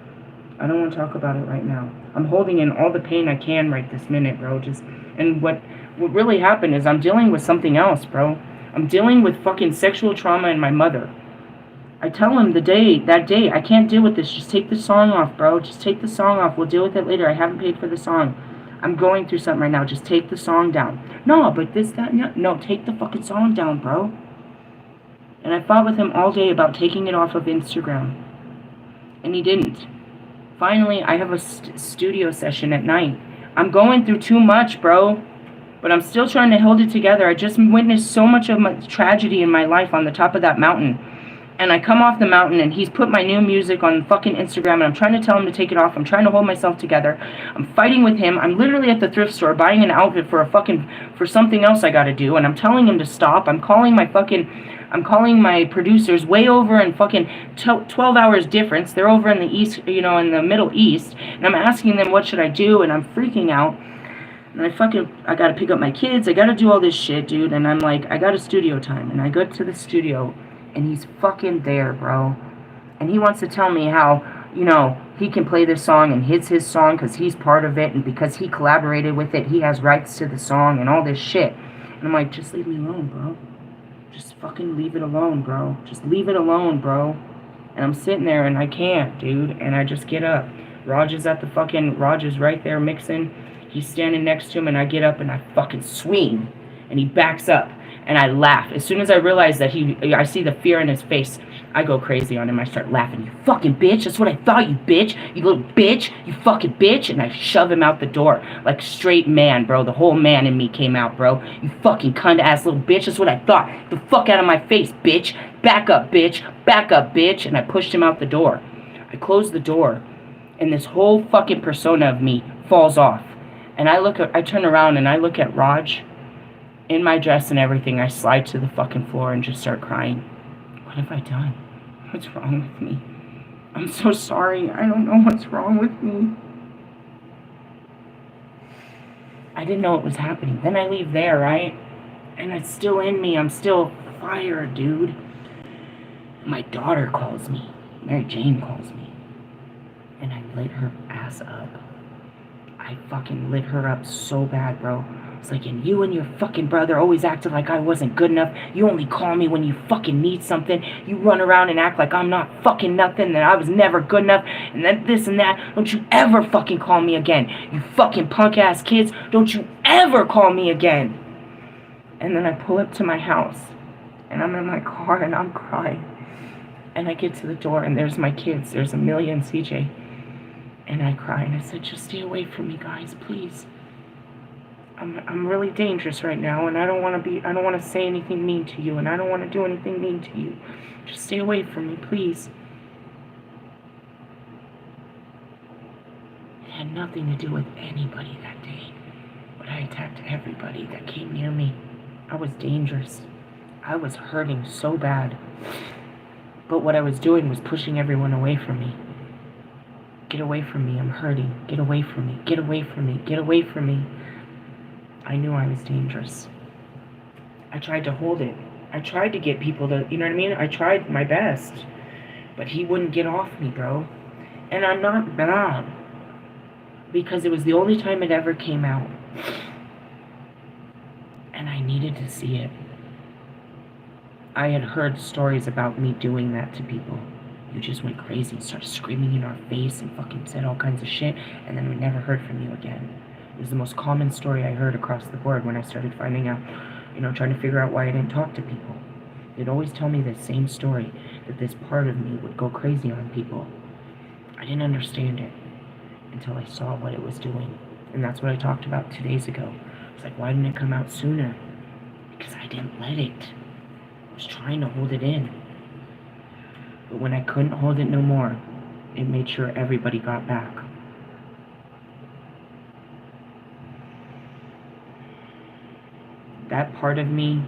I don't want to talk about it right now. I'm holding in all the pain I can right this minute, bro. And what really happened is I'm dealing with something else, bro. I'm dealing with fucking sexual trauma in my mother. I tell him that day, I can't deal with this. Just take the song off, bro. Just take the song off. We'll deal with it later. I haven't paid for the song. I'm going through something right now. Just take the song down. No, but this, that, no, take the fucking song down, bro. And I fought with him all day about taking it off of Instagram. And he didn't. Finally, I have a studio session at night. I'm going through too much, bro. But I'm still trying to hold it together. I just witnessed so much of my tragedy in my life on the top of that mountain. And I come off the mountain and he's put my new music on fucking Instagram and I'm trying to tell him to take it off. I'm trying to hold myself together. I'm fighting with him. I'm literally at the thrift store buying an outfit for something else I gotta do. And I'm telling him to stop. I'm calling my producers way over in fucking 12 hours difference. They're over in the east, in the Middle East. And I'm asking them what should I do and I'm freaking out. And I gotta pick up my kids. I gotta do all this shit, dude. And I'm like, I got a studio time. And I go to the studio. And he's fucking there, bro. And he wants to tell me how, he can play this song and it's his song because he's part of it. And because he collaborated with it, he has rights to the song and all this shit. And I'm like, just leave me alone, bro. Just fucking leave it alone, bro. Just leave it alone, bro. And I'm sitting there and I can't, dude. And I just get up. Raj is right there mixing. He's standing next to him and I get up and I fucking swing. And he backs up. And I laugh. As soon as I realize that I see the fear in his face, I go crazy on him. I start laughing. You fucking bitch. That's what I thought, you bitch. You little bitch. You fucking bitch. And I shove him out the door. Like straight man, bro. The whole man in me came out, bro. You fucking cunt-ass little bitch. That's what I thought. The fuck out of my face, bitch. Back up, bitch. Back up, bitch. And I pushed him out the door. I closed the door. And this whole fucking persona of me falls off. And I turn around and I look at Raj. In my dress and everything, I slide to the fucking floor and just start crying. What have I done? What's wrong with me? I'm so sorry. I don't know what's wrong with me. I didn't know it was happening. Then I leave there, right? And it's still in me. I'm still fire, dude. My daughter calls me. Mary Jane calls me. And I lit her ass up. I fucking lit her up so bad, bro. It's like, and you and your fucking brother always acted like I wasn't good enough. You only call me when you fucking need something. You run around and act like I'm not fucking nothing, that I was never good enough, and then this and that. Don't you ever fucking call me again. You fucking punk-ass kids. Don't you ever call me again. And then I pull up to my house, and I'm in my car, and I'm crying. And I get to the door, and there's my kids. There's Amelia and CJ. And I cried and I said, just stay away from me, guys, please. I'm really dangerous right now, and I don't want to say anything mean to you, and I don't want to do anything mean to you. Just stay away from me, please. It had nothing to do with anybody that day, but I attacked everybody that came near me. I was dangerous. I was hurting so bad. But what I was doing was pushing everyone away from me. Get away from me, I'm hurting. Get away from me, get away from me, get away from me. I knew I was dangerous. I tried to hold it. I tried to get people to, you know what I mean? I tried my best. But he wouldn't get off me, bro. And I'm not bad. Because it was the only time it ever came out. And I needed to see it. I had heard stories about me doing that to people. You just went crazy and started screaming in our face and fucking said all kinds of shit, and then we never heard from you again. It was the most common story I heard across the board when I started finding out, trying to figure out why I didn't talk to people. They'd always tell me the same story, that this part of me would go crazy on people. I didn't understand it until I saw what it was doing. And that's what I talked about 2 days ago. It's like, why didn't it come out sooner? Because I didn't let it. I was trying to hold it in. But when I couldn't hold it no more, it made sure everybody got back. That part of me,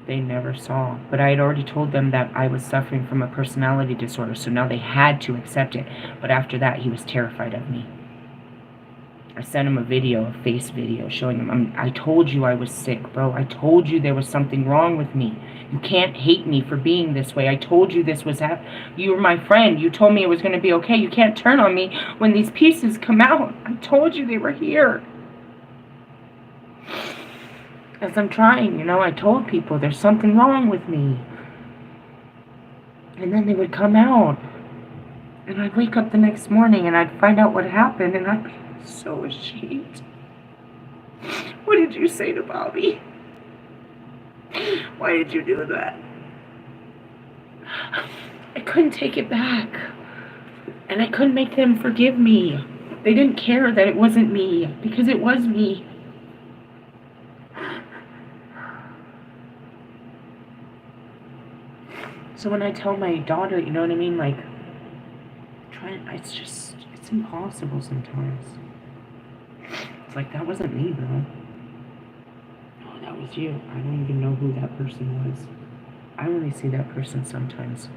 they never saw. But I had already told them that I was suffering from a personality disorder, so now they had to accept it. But after that, he was terrified of me. I sent him a face video, showing him, I told you I was sick, bro. I told you there was something wrong with me. You can't hate me for being this way. I told you this was you were my friend. You told me it was going to be okay. You can't turn on me when these pieces come out. I told you they were here. As I'm trying, I told people there's something wrong with me. And then they would come out. And I'd wake up the next morning and I'd find out what happened, and I'd be so ashamed. What did you say to Bobby? Why did you do that? I couldn't take it back. And I couldn't make them forgive me. They didn't care that it wasn't me, because it was me. So when I tell my daughter, you know what I mean, like, it's impossible sometimes. It's like, that wasn't me, bro. Oh, that was you. I don't even know who that person was. I only see that person sometimes.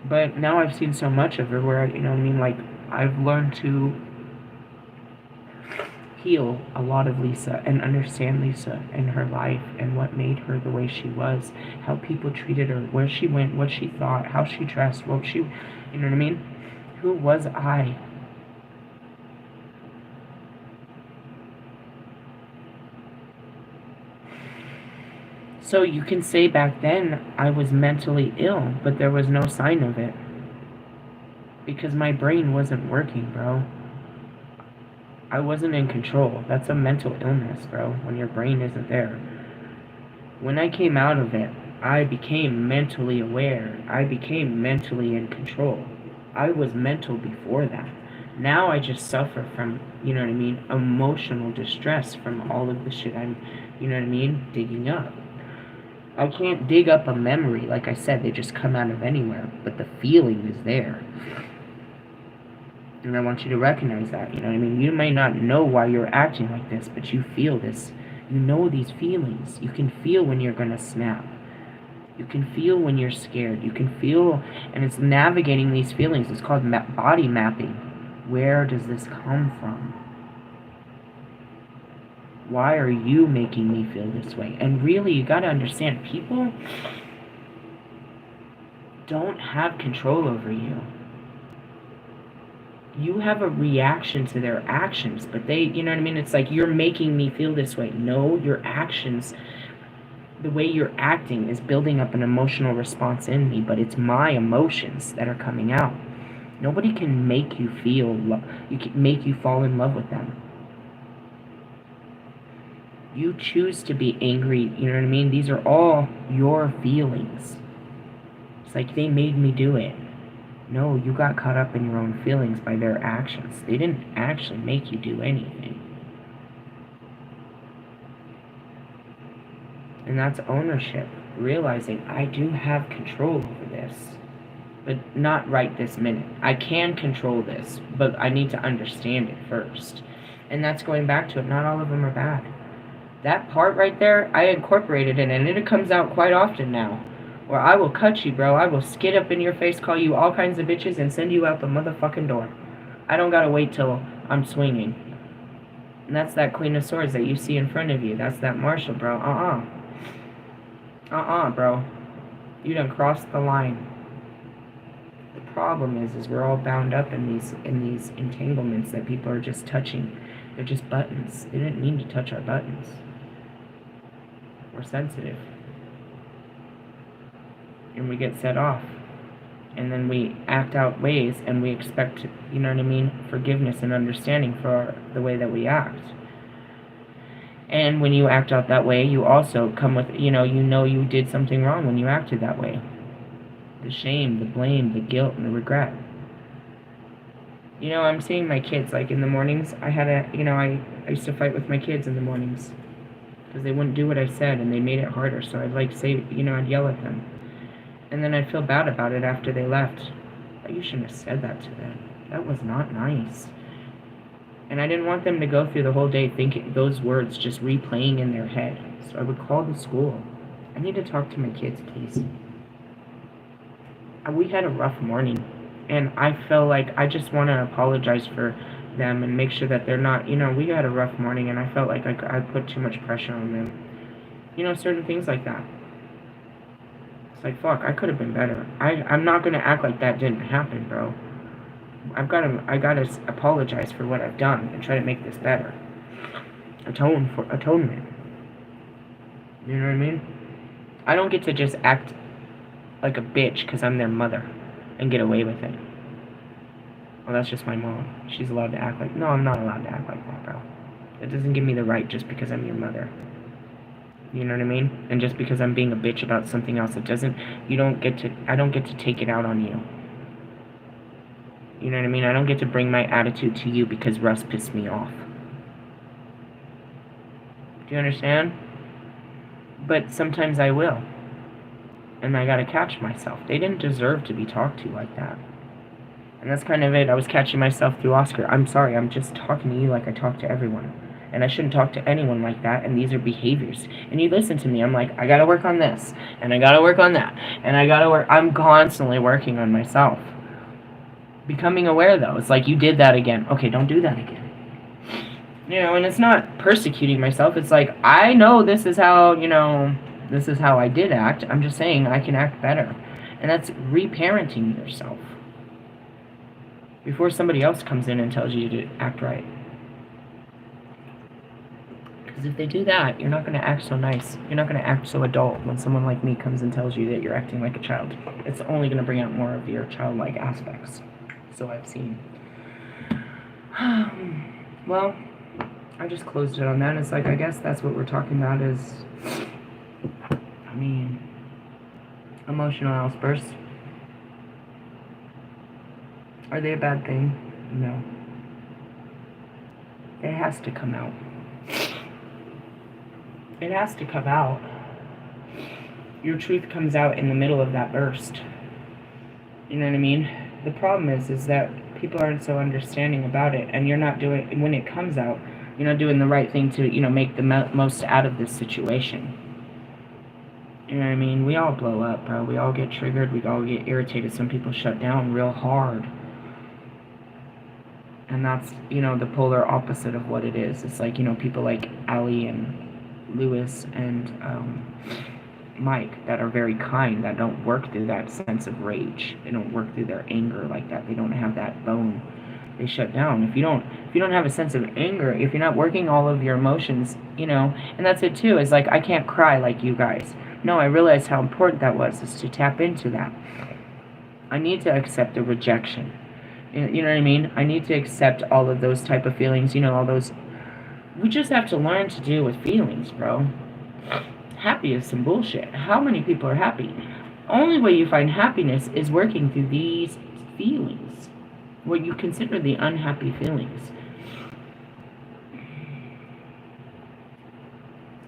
But now I've seen so much of her where, like, I've learned to heal a lot of Lisa and understand Lisa and her life and what made her the way she was, how people treated her, where she went, what she thought, how she dressed, what she, you know what I mean? Who was I? So you can say back then I was mentally ill, but there was no sign of it. Because my brain wasn't working, bro. I wasn't in control. That's a mental illness, bro, when your brain isn't there. When I came out of it, I became mentally aware. I became mentally in control. I was mental before that. Now I just suffer from, you know what I mean, emotional distress from all of the shit I'm, you know what I mean, digging up. I can't dig up a memory. Like I said, they just come out of anywhere. But the feeling is there. And I want you to recognize that, you know what I mean? You may not know why you're acting like this, but you feel this. You know these feelings. You can feel when you're going to snap. You can feel when you're scared. You can feel, and it's navigating these feelings. It's called body mapping. Where does this come from? Why are you making me feel this way? And really, you got to understand, people don't have control over you. You have a reaction to their actions, but they, you know what I mean? It's like, you're making me feel this way. No, your actions, the way you're acting is building up an emotional response in me, but it's my emotions that are coming out. Nobody can make you feel you can make you fall in love with them. You choose to be angry, you know what I mean? These are all your feelings. It's like, they made me do it. No, you got caught up in your own feelings by their actions. They didn't actually make you do anything. And that's ownership. Realizing I do have control over this. But not right this minute. I can control this, but I need to understand it first. And that's going back to it. Not all of them are bad. That part right there, I incorporated it, and it comes out quite often now. Or I will cut you, bro. I will skid up in your face, call you all kinds of bitches, and send you out the motherfucking door. I don't gotta wait till I'm swinging. And that's that Queen of Swords that you see in front of you. That's that Marshal, bro. Bro. You done crossed the line. The problem is we're all bound up in these entanglements that people are just touching. They're just buttons. They didn't mean to touch our buttons. We're sensitive. And we get set off. And then we act out ways and we expect, you know what I mean, forgiveness and understanding for the way that we act. And when you act out that way, you also come with, you know you did something wrong when you acted that way. The shame, the blame, the guilt, and the regret. You know, I'm seeing my kids, like, in the mornings. I used to fight with my kids in the mornings. Because they wouldn't do what I said, and they made it harder. So I'd, like, say, I'd yell at them. And then I'd feel bad about it after they left. But you shouldn't have said that to them. That was not nice. And I didn't want them to go through the whole day thinking those words just replaying in their head. So I would call the school. I need to talk to my kids, please. We had a rough morning, and I feel like I just want to apologize for them and make sure that they're not, we had a rough morning, and I felt like I put too much pressure on them. Certain things like that. It's like, fuck, I could have been better. I'm not going to act like that didn't happen, bro. I gotta apologize for what I've done and try to make this better. Atonement. You know what I mean? I don't get to just act like a bitch because I'm their mother and get away with it. Well, that's just my mom. She's allowed to act like... No, I'm not allowed to act like that, bro. It doesn't give me the right just because I'm your mother. You know what I mean? And just because I'm being a bitch about something else, I don't get to take it out on you. You know what I mean? I don't get to bring my attitude to you because Russ pissed me off. Do you understand? But sometimes I will. And I gotta catch myself. They didn't deserve to be talked to like that. And that's kind of it. I was catching myself through Oscar. I'm sorry, I'm just talking to you like I talk to everyone. And I shouldn't talk to anyone like that, and these are behaviors. And you listen to me, I'm like, I gotta work on this, and I gotta work on that, and I'm constantly working on myself. Becoming aware, though. It's like, you did that again. Okay, don't do that again. And it's not persecuting myself. It's like, I know this is how I did act. I'm just saying I can act better. And that's reparenting yourself. Before somebody else comes in and tells you to act right. Because if they do that, you're not going to act so nice. You're not going to act so adult when someone like me comes and tells you that you're acting like a child. It's only going to bring out more of your childlike aspects. So I've seen. Well, I just closed it on that. It's like, I guess that's what we're talking about is... emotional outbursts. Are they a bad thing? No. It has to come out. It has to come out. Your truth comes out in the middle of that burst. You know what I mean? The problem is that people aren't so understanding about it, and you're not doing, when it comes out, you're not doing the right thing to, make the most out of this situation. You know what I mean? We all blow up, bro. We all get triggered. We all get irritated. Some people shut down real hard. And that's, the polar opposite of what it is. It's like, people like Ali and Lewis and Mike that are very kind, that don't work through that sense of rage. They don't work through their anger like that. They don't have that bone. They shut down. If you don't have a sense of anger, if you're not working all of your emotions, and that's it too. It's like, I can't cry like you guys. No, I realized how important that was, is to tap into that. I need to accept the rejection. You know what I mean? I need to accept all of those type of feelings, all those... We just have to learn to deal with feelings, bro. Happy is some bullshit. How many people are happy? Only way you find happiness is working through these feelings, what you consider the unhappy feelings.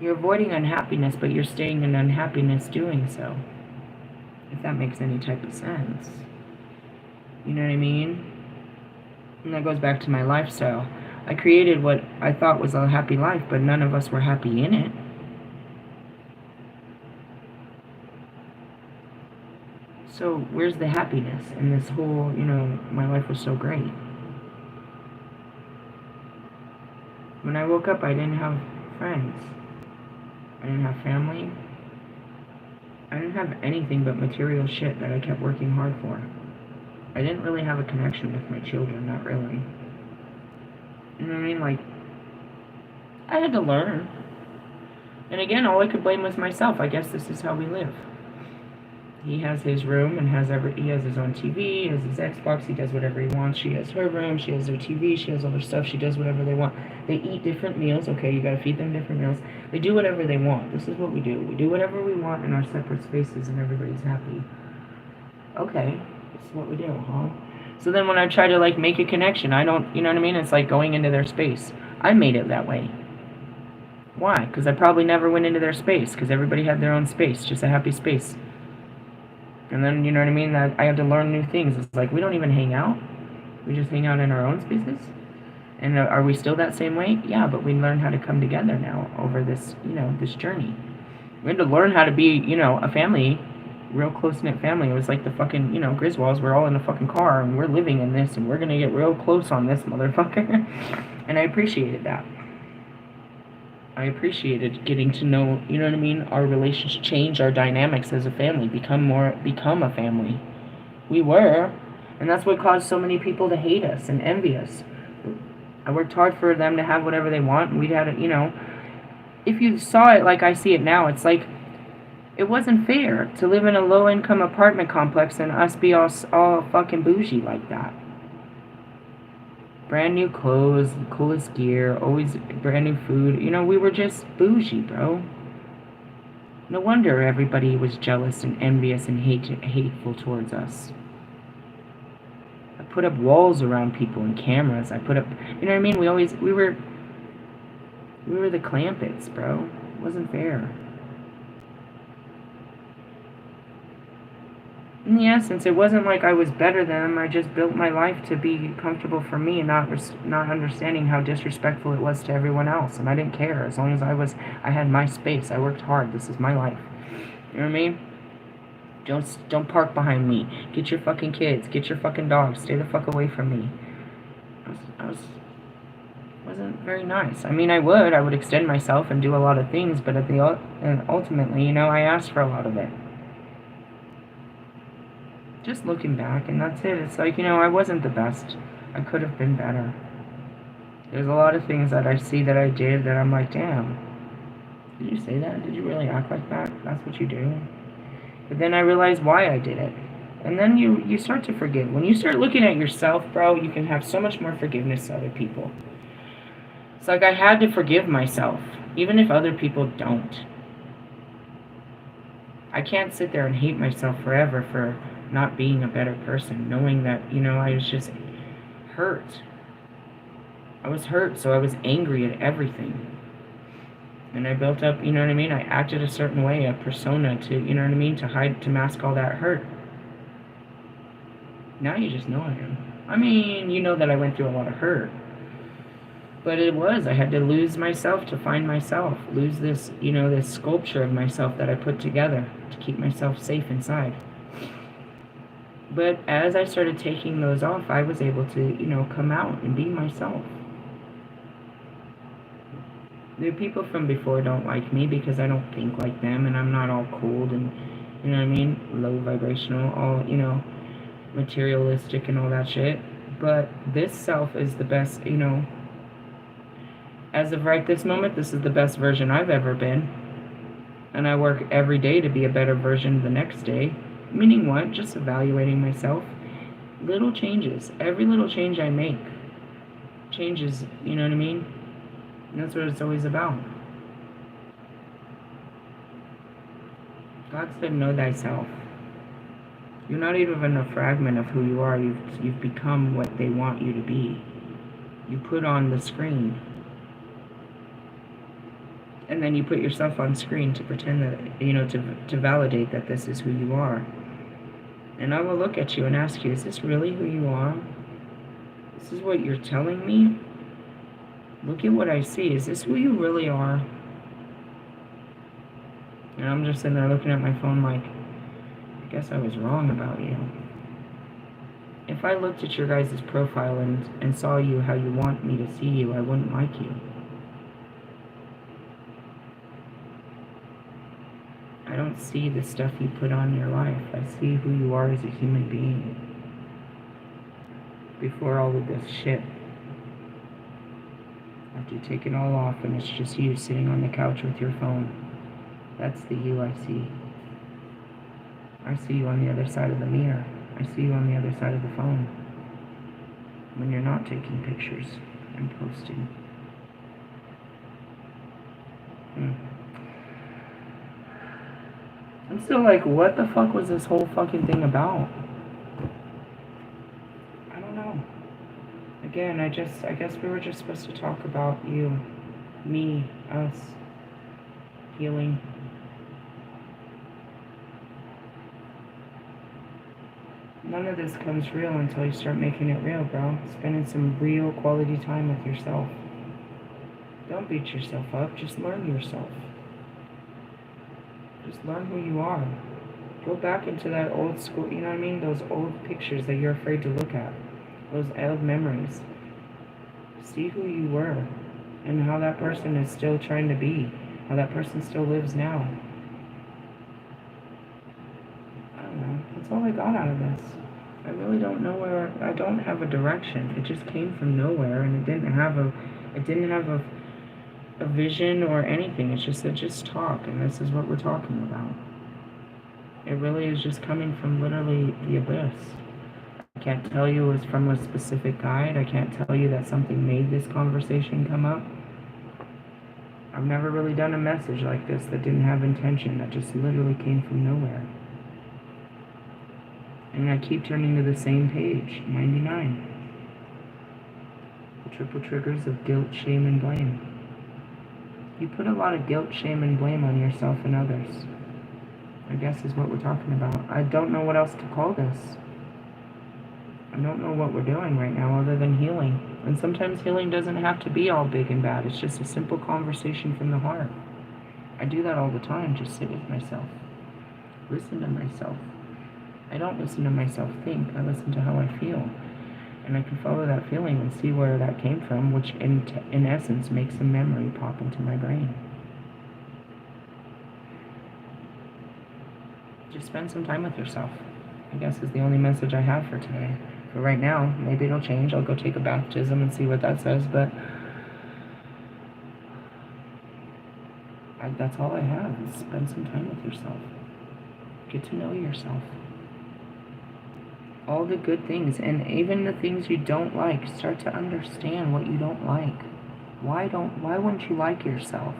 You're avoiding unhappiness, but you're staying in unhappiness doing so. If that makes any type of sense. You know what I mean? And that goes back to my lifestyle. I created what I thought was a happy life, but none of us were happy in it. So where's the happiness in this whole, my life was so great. When I woke up, I didn't have friends. I didn't have family. I didn't have anything but material shit that I kept working hard for. I didn't really have a connection with my children, not really. You know what I mean? Like, I had to learn. And again, all I could blame was myself. I guess this is how we live. He has his room and he has his own TV, he has his Xbox, he does whatever he wants. She has her room, she has her TV, she has all their stuff, she does whatever they want. They eat different meals, okay, you gotta feed them different meals. They do whatever they want. This is what we do. We do whatever we want in our separate spaces and everybody's happy. Okay, this is what we do, huh? So then when I try to, like, make a connection, I don't, you know what I mean? It's like going into their space. I made it that way. Why? Because I probably never went into their space, because everybody had their own space, just a happy space. And then, you know what I mean, that I had to learn new things. It's like, we don't even hang out. We just hang out in our own spaces. And are we still that same way? Yeah, but we learn how to come together now over this, this journey. We had to learn how to be, a family, real close-knit family. It was like the fucking, Griswolds. We're all in a fucking car, and we're living in this, and we're going to get real close on this motherfucker. And I appreciated that. I appreciated getting to know, you know what I mean, our relationship, change our dynamics as a family, become a family. We were, and that's what caused so many people to hate us and envy us. I worked hard for them to have whatever they want, and we'd had it, if you saw it like I see it now, it's like, it wasn't fair to live in a low-income apartment complex and us be all fucking bougie like that. Brand new clothes, coolest gear, always brand new food. We were just bougie, bro. No wonder everybody was jealous and envious and hateful towards us. I put up walls around people and cameras. I put up, you know what I mean? We were the Clampets, bro. It wasn't fair. In the essence, it wasn't like I was better than them. I just built my life to be comfortable for me and not understanding how disrespectful it was to everyone else. And I didn't care. As long as I had my space. I worked hard. This is my life. You know what I mean? Don't park behind me. Get your fucking kids. Get your fucking dogs. Stay the fuck away from me. Wasn't very nice. I mean, I would extend myself and do a lot of things, but ultimately, I asked for a lot of it. Just looking back, and that's it. It's like, I wasn't the best. I could have been better. There's a lot of things that I see that I did that I'm like, damn, did you say that? Did you really act like that? That's what you do? But then I realized why I did it. And then you start to forgive. When you start looking at yourself, bro, you can have so much more forgiveness to other people. It's like I had to forgive myself, even if other people don't. I can't sit there and hate myself forever for not being a better person, knowing that, I was just hurt. I was hurt, so I was angry at everything. And I built up, you know what I mean? I acted a certain way, a persona to, you know what I mean? To hide, to mask all that hurt. Now you just know I am. I mean, you know that I went through a lot of hurt. But I had to lose myself to find myself. Lose this, this sculpture of myself that I put together to keep myself safe inside. But as I started taking those off, I was able to, come out and be myself. The people from before don't like me because I don't think like them, and I'm not all cold and, you know what I mean, low vibrational, all, materialistic and all that shit. But this self is the best, as of right this moment, this is the best version I've ever been. And I work every day to be a better version the next day. Meaning what? Just evaluating myself. Little changes. Every little change I make changes, you know what I mean? And that's what it's always about. God said, know thyself. You're not even a fragment of who you are. You've become what they want you to be. You put on the screen. And then you put yourself on screen to pretend that, you know, to validate that this is who you are. And I will look at you and ask you, is this really who you are? This is what you're telling me? Look at what I see. Is this who you really are? And I'm just sitting there looking at my phone like, I guess I was wrong about you. If I looked at your guys' profile and saw you how you want me to see you, I wouldn't like you. I don't see the stuff you put on your life. I see who you are as a human being. Before all of this shit. After you take it all off and it's just you sitting on the couch with your phone. That's the you I see. I see you on the other side of the mirror. I see you on the other side of the phone. When you're not taking pictures and posting. I'm still like, what the fuck was this whole fucking thing about? I don't know. Again, I guess we were just supposed to talk about you, me, us, healing. None of this comes real until you start making it real, bro. Spending some real quality time with yourself. Don't beat yourself up, just learn yourself. Just learn who you are. Go back into that old school, you know what I mean? Those old pictures that you're afraid to look at. Those old memories. See who you were. And how that person is still trying to be. How that person still lives now. I don't know. That's all I got out of this. I really don't know where, I don't have a direction. It just came from nowhere and it didn't have a vision or anything. It's just just talk, and this is what we're talking about. It really is just coming from literally the abyss. I can't tell you it was from a specific guide. I can't tell you that something made this conversation come up. I've never really done a message like this that didn't have intention, that just literally came from nowhere. And I keep turning to the same page, 99. The triple triggers of guilt, shame, and blame. You put a lot of guilt, shame, and blame on yourself and others. I guess is what we're talking about. I don't know what else to call this. I don't know what we're doing right now other than healing. And sometimes healing doesn't have to be all big and bad. It's just a simple conversation from the heart. I do that all the time. Just sit with myself. Listen to myself. I don't listen to myself think. I listen to how I feel. And I can follow that feeling and see where that came from, which in essence makes a memory pop into my brain. Just spend some time with yourself, I guess is the only message I have for today. For right now, maybe it'll change. I'll go take a baptism and see what that says, but that's all I have, is spend some time with yourself. Get to know yourself. All the good things, and even the things you don't like, start to understand what you don't like. Why wouldn't you like yourself?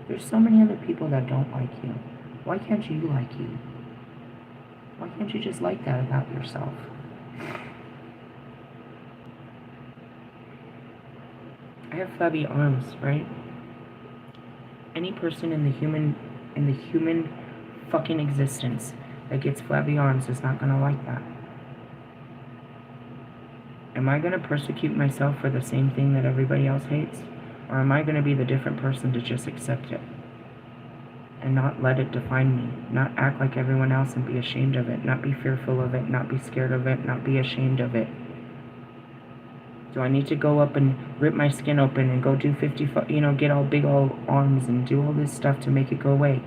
There's so many other people that don't like you. Why can't you like you? Why can't you just like that about yourself? I have flabby arms, right? Any person in the human fucking existence that gets flabby arms is not gonna like that. Am I going to persecute myself for the same thing that everybody else hates? Or am I going to be the different person to just accept it? And not let it define me. Not act like everyone else and be ashamed of it. Not be fearful of it. Not be scared of it. Not be ashamed of it. Do I need to go up and rip my skin open and go do 50, get all big old arms and do all this stuff to make it go away?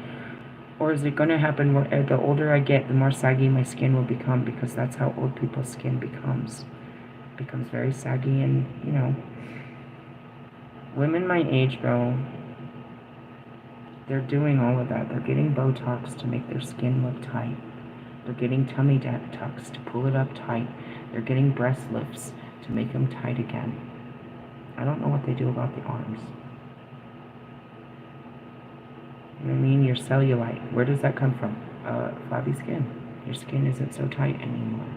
Or is it going to happen where the older I get, the more saggy my skin will become, because that's how old people's skin becomes. Becomes very saggy, and women my age, bro, they're doing all of that. They're getting Botox to make their skin look tight. They're getting tummy tucks to pull it up tight. They're getting breast lifts to make them tight again. I don't know what they do about the arms. You know what I mean? Your cellulite, where does that come from? Flabby skin. Your skin isn't so tight anymore.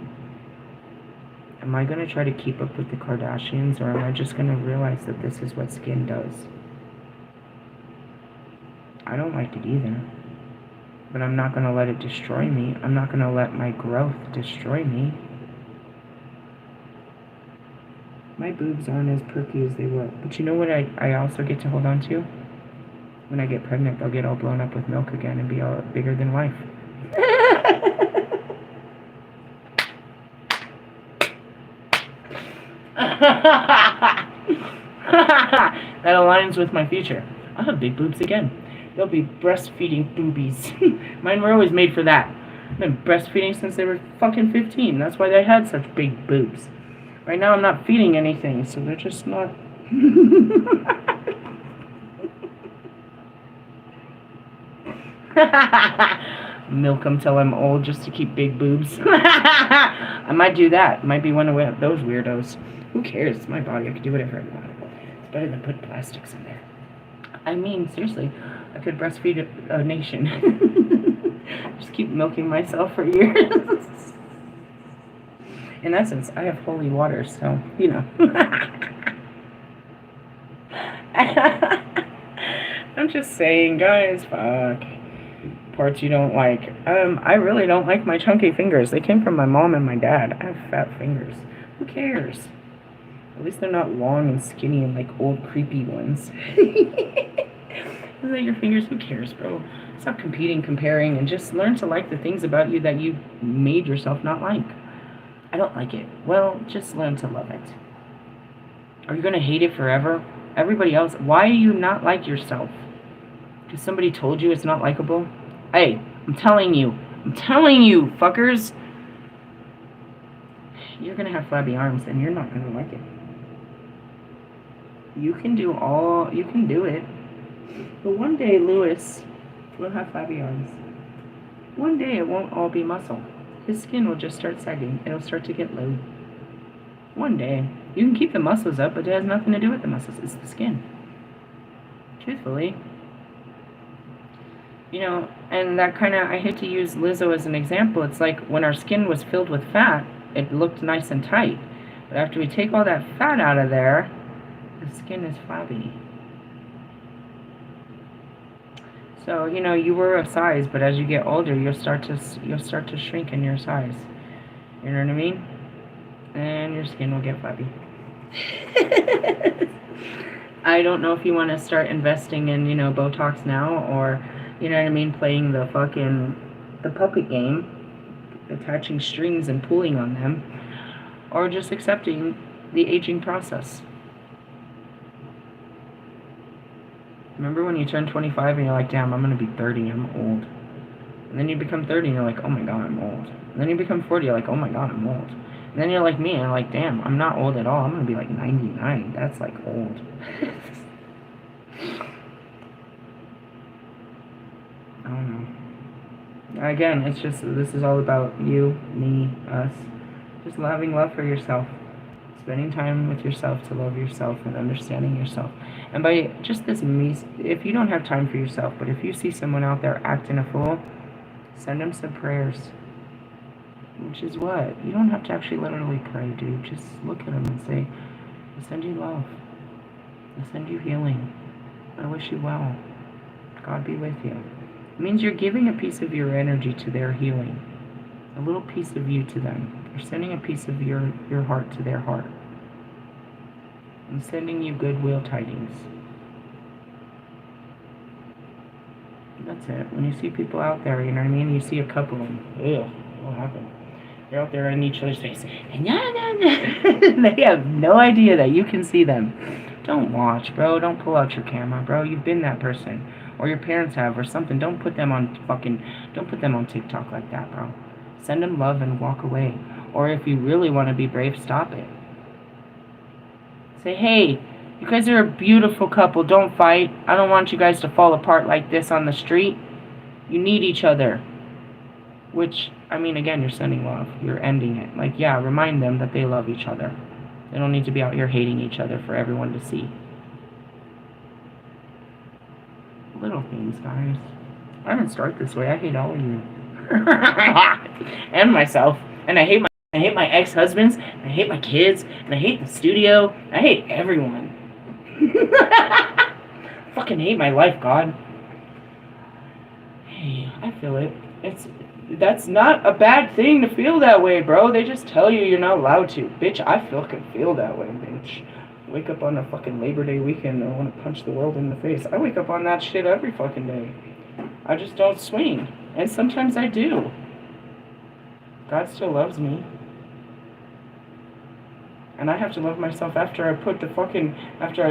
Am I going to try to keep up with the Kardashians, or am I just going to realize that this is what skin does? I don't like it either. But I'm not going to let it destroy me. I'm not going to let my growth destroy me. My boobs aren't as perky as they were. But you know what I also get to hold on to? When I get pregnant, they'll get all blown up with milk again and be all bigger than life. That aligns with my future. I'll have big boobs again. They'll be breastfeeding boobies. Mine were always made for that. I've been breastfeeding since they were fucking 15. That's why they had such big boobs. Right now I'm not feeding anything, so they're just not... Milk them till I'm old just to keep big boobs. I might do that. Might be one of those weirdos. Who cares? It's my body. I can do whatever I want. It's better than put plastics in there. I mean, seriously, I could breastfeed a nation. Just keep milking myself for years. In essence, I have holy water, so, you know. I'm just saying, guys, fuck. Parts you don't like. I really don't like my chunky fingers. They came from my mom and my dad. I have fat fingers. Who cares? At least they're not long and skinny and like old creepy ones. Is that your fingers? Who cares, bro? Stop competing, comparing, and just learn to like the things about you that you made yourself not like. I don't like it. Well, just learn to love it. Are you going to hate it forever? Everybody else, why do you not like yourself? Because somebody told you it's not likable? Hey, I'm telling you, fuckers. You're going to have flabby arms and you're not going to like it. You can do it. But one day, Lewis will have flabby arms. One day it won't all be muscle. His skin will just start sagging. It'll start to get low. One day. You can keep the muscles up, but it has nothing to do with the muscles. It's the skin. Truthfully. You know, and that kind of, I hate to use Lizzo as an example. It's like when our skin was filled with fat, it looked nice and tight. But after we take all that fat out of there, the skin is flabby. So, you know, you were of size, but as you get older, you'll start to shrink in your size. You know what I mean? And your skin will get flabby. I don't know if you want to start investing in, you know, Botox now, or, you know what I mean, playing the puppet game, attaching strings and pulling on them, or just accepting the aging process. Remember when you turn 25 and you're like, damn, I'm going to be 30, I'm old. And then you become 30 and you're like, oh my god, I'm old. And then you become 40, you're like, oh my god, I'm old. And then you're like me and you're like, damn, I'm not old at all. I'm going to be like 99. That's like old. I don't know. Again, it's just, this is all about you, me, us. Just having love for yourself. Spending time with yourself to love yourself and understanding yourself. And by just this, if you don't have time for yourself, but if you see someone out there acting a fool, send them some prayers. Which is what? You don't have to actually literally pray, dude. Just look at them and say, I send you love. I send you healing. I wish you well. God be with you. It means you're giving a piece of your energy to their healing. A little piece of you to them. You're sending a piece of your heart to their heart. I'm sending you goodwill tidings. That's it. When you see people out there, you know what I mean? You see a couple and, ugh, what happened? They're out there in each other's face. They have no idea that you can see them. Don't watch, bro. Don't pull out your camera, bro. You've been that person. Or your parents have or something. Don't put them on TikTok like that, bro. Send them love and walk away. Or if you really want to be brave, stop it. Say, hey, you guys are a beautiful couple. Don't fight. I don't want you guys to fall apart like this on the street. You need each other. Which, I mean, again, you're sending love. You're ending it. Like, yeah, remind them that they love each other. They don't need to be out here hating each other for everyone to see. Little things, guys. I didn't start this way. I hate all of you. and myself, and I hate my ex-husbands, and I hate my kids, and I hate the studio. I hate everyone. Fucking hate my life, God. Hey, I feel it. That's not a bad thing to feel that way, bro. They just tell you you're not allowed to. Bitch, I fucking feel that way, bitch. Wake up on a fucking Labor Day weekend and I want to punch the world in the face. I wake up on that shit every fucking day. I just don't swing. And sometimes I do. God still loves me. And I have to love myself after I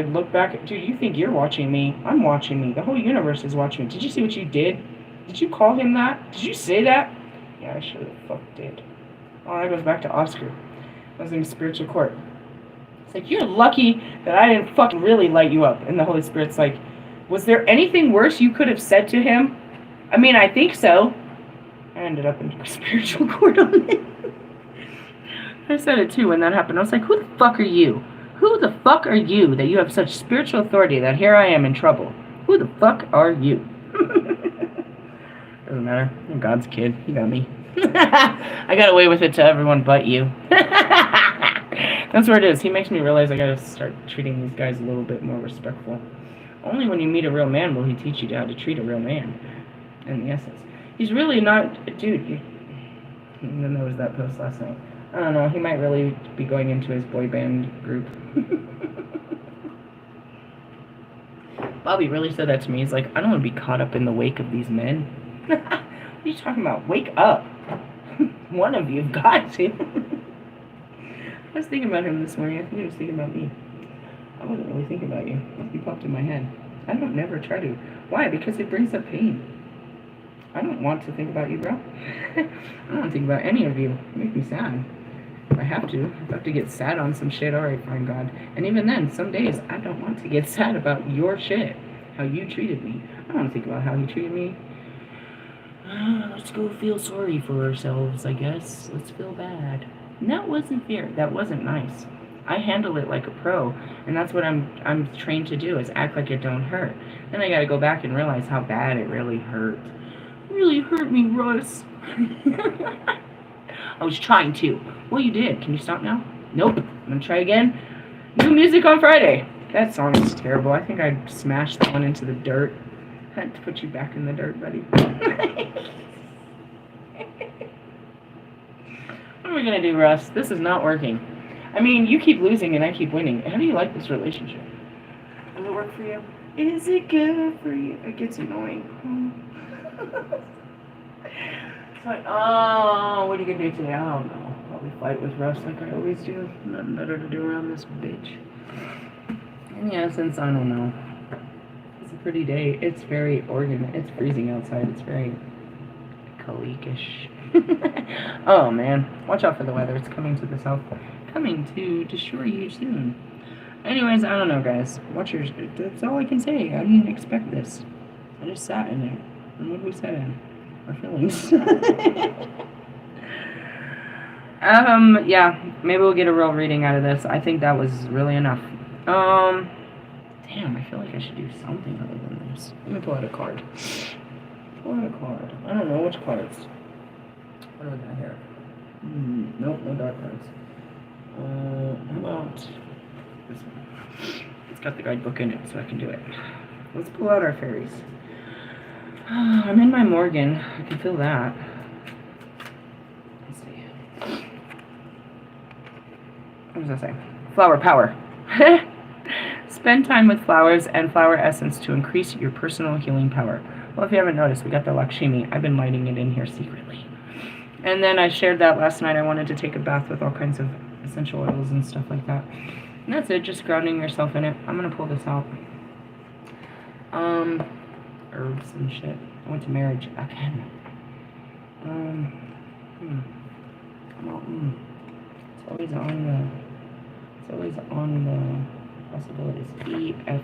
look back. Dude, you think you're watching me. I'm watching me. The whole universe is watching me. Did you see what you did? Did you call him that? Did you say that? Yeah, I sure the fuck did. Oh, that goes back to Oscar. I was in spiritual court. It's like, you're lucky that I didn't fucking really light you up. And the Holy Spirit's like, was there anything worse you could have said to him? I mean, I think so. I ended up in spiritual court on it. I said it too when that happened. I was like, who the fuck are you? Who the fuck are you that you have such spiritual authority that here I am in trouble? Who the fuck are you? Doesn't matter. I'm God's kid. He got me. I got away with it to everyone but you. That's where it is. He makes me realize I gotta start treating these guys a little bit more respectful. Only when you meet a real man will he teach you how to treat a real man. In the essence. He's really not... Dude, and then there was that post last night. I don't know, he might really be going into his boy band group. Bobby really said that to me. He's like, I don't want to be caught up in the wake of these men. What are you talking about? Wake up. One of you've got to. I was thinking about him this morning. I think he was thinking about me. I wasn't really thinking about you. You popped in my head. I don't never try to. Why? Because it brings up pain. I don't want to think about you, bro. I don't want to think about any of you. You make me sad. If I have to get sad on some shit, alright, fine, God. And even then, some days, I don't want to get sad about your shit. How you treated me. I don't want to think about how you treated me. Let's go feel sorry for ourselves, I guess. Let's feel bad. And that wasn't fair. That wasn't nice. I handle it like a pro, and that's what I'm trained to do, is act like it don't hurt. Then I gotta go back and realize how bad it really hurt. It really hurt me, Russ. I was trying to. Well, you did. Can you stop now? Nope. I'm gonna try again. New music on Friday. That song is terrible. I think I smashed that one into the dirt. I had to put you back in the dirt, buddy. What are we gonna do, Russ? This is not working. I mean, you keep losing and I keep winning. How do you like this relationship? Does it work for you? Is it good for you? It gets annoying. It's like, oh, what are you gonna do today? I don't know. Probably fight with Russ like I always do. Nothing better to do around this bitch. In the essence, I don't know. It's a pretty day. It's very organized. It's freezing outside. It's very Kalikish. Oh man, watch out for the weather. It's coming to the south. Coming to destroy you soon. Anyways, I don't know, guys. Watch your... That's all I can say. I didn't expect this. I just sat in there. And what did we sit in? Our feelings. Yeah. Maybe we'll get a real reading out of this. I think that was really enough. Damn, I feel like I should do something other than this. Let me pull out a card. Pull out a card. I don't know which cards. What do we got here? Nope, no dark cards. How about this one? It's got the guidebook in it, so I can do it. Let's pull out our fairies. I'm in my Morgan. I can feel that. Let's see. What does that say? Flower power. Spend time with flowers and flower essence to increase your personal healing power. Well, if you haven't noticed, we got the Lakshmi. I've been lighting it in here secretly. And then I shared that last night. I wanted to take a bath with all kinds of essential oils and stuff like that. And that's it, just grounding yourself in it. I'm going to pull this out. Herbs and shit. I went to marriage again. It's always on the possibilities. EF.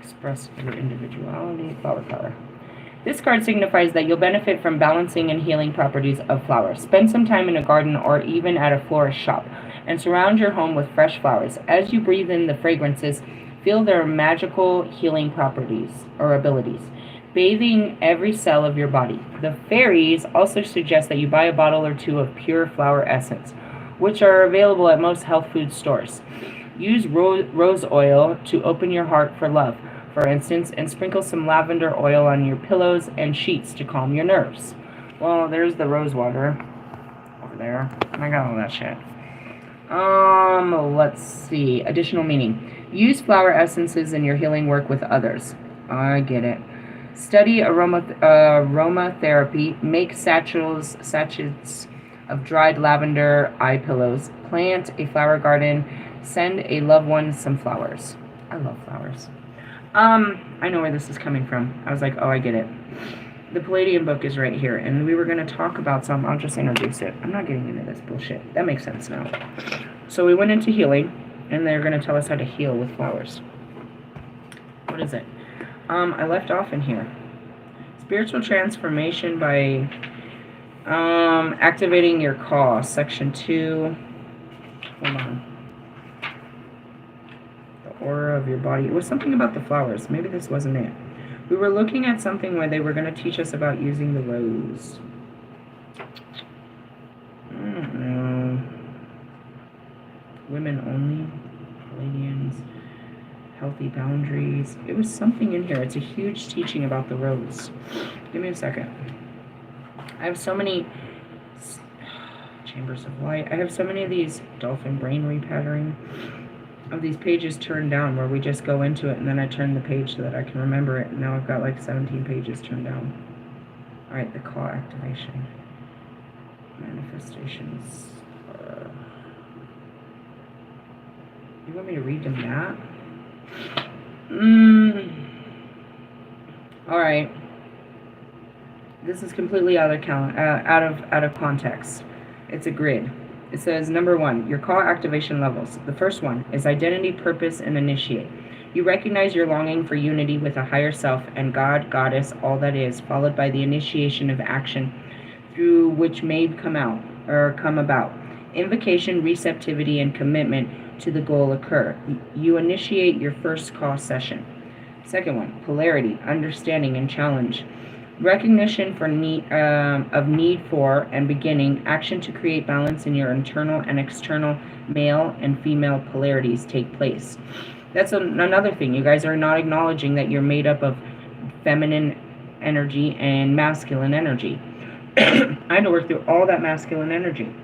Express your individuality. Flower power. This card signifies that you'll benefit from balancing and healing properties of flowers. Spend some time in a garden or even at a florist shop and surround your home with fresh flowers. As you breathe in the fragrances, feel their magical healing properties or abilities. bathing every cell of your body. The fairies also suggest that you buy a bottle or two of pure flower essence, which are available at most health food stores. Use rose oil to open your heart for love, for instance, and sprinkle some lavender oil on your pillows and sheets to calm your nerves. Well, there's the rose water over there. I got all that shit. Let's see. Additional meaning. Use flower essences in your healing work with others. I get it. Study aromatherapy. Make sachets of dried lavender eye pillows. Plant a flower garden. Send a loved one some flowers. I love flowers. I know where this is coming from. I was like, oh, I get it. The Palladium book is right here, and we were going to talk about some. I'll just introduce it. I'm not getting into this bullshit. That makes sense now. So we went into healing, and they're going to tell us how to heal with flowers. What is it? I left off in here. Spiritual transformation by activating your call. Section 2. Hold on. The aura of your body. It was something about the flowers. Maybe this wasn't it. We were looking at something where they were going to teach us about using the rose. I don't know. Women only. Palladians. Healthy boundaries. It was something in here. It's a huge teaching about the rose. Give me a second. I have so many chambers of light. I have so many of these dolphin brain repattering of these pages turned down where we just go into it and then I turn the page so that I can remember it. And now I've got like 17 pages turned down. Alright, the call activation. Manifestations. You want me to read them that? Alright. This is completely out of context. It's a grid. It says, number 1, your call activation levels. The first one is identity, purpose, and initiate. You recognize your longing for unity with a higher self and God, goddess, all that is, followed by the initiation of action through which may come about. Invocation, receptivity, and commitment to the goal occur. You initiate your first call session. Second one, polarity, understanding, and challenge. Recognition for of need for and beginning action to create balance in your internal and external male and female polarities take place. That's another thing. You guys are not acknowledging that you're made up of feminine energy and masculine energy. I had to work through all that masculine energy.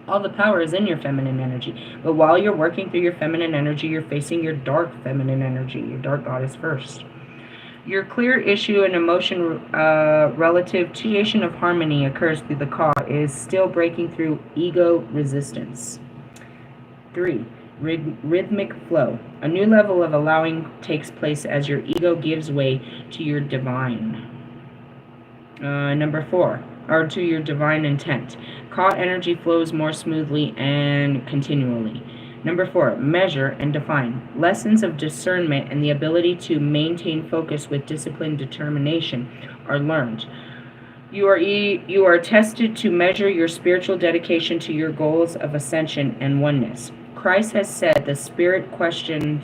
All the power is in your feminine energy. But while you're working through your feminine energy, you're facing your dark feminine energy, your dark goddess first. Your clear issue and emotion relativation of harmony occurs through the call is still breaking through ego resistance. 3. Rhythmic flow. A new level of allowing takes place as your ego gives way to your divine. Number 4. Or to your divine intent. Call energy flows more smoothly and continually. Number 4, measure and define. Lessons of discernment and the ability to maintain focus with disciplined determination are learned. You are tested to measure your spiritual dedication to your goals of ascension and oneness. Christ has said the spirit question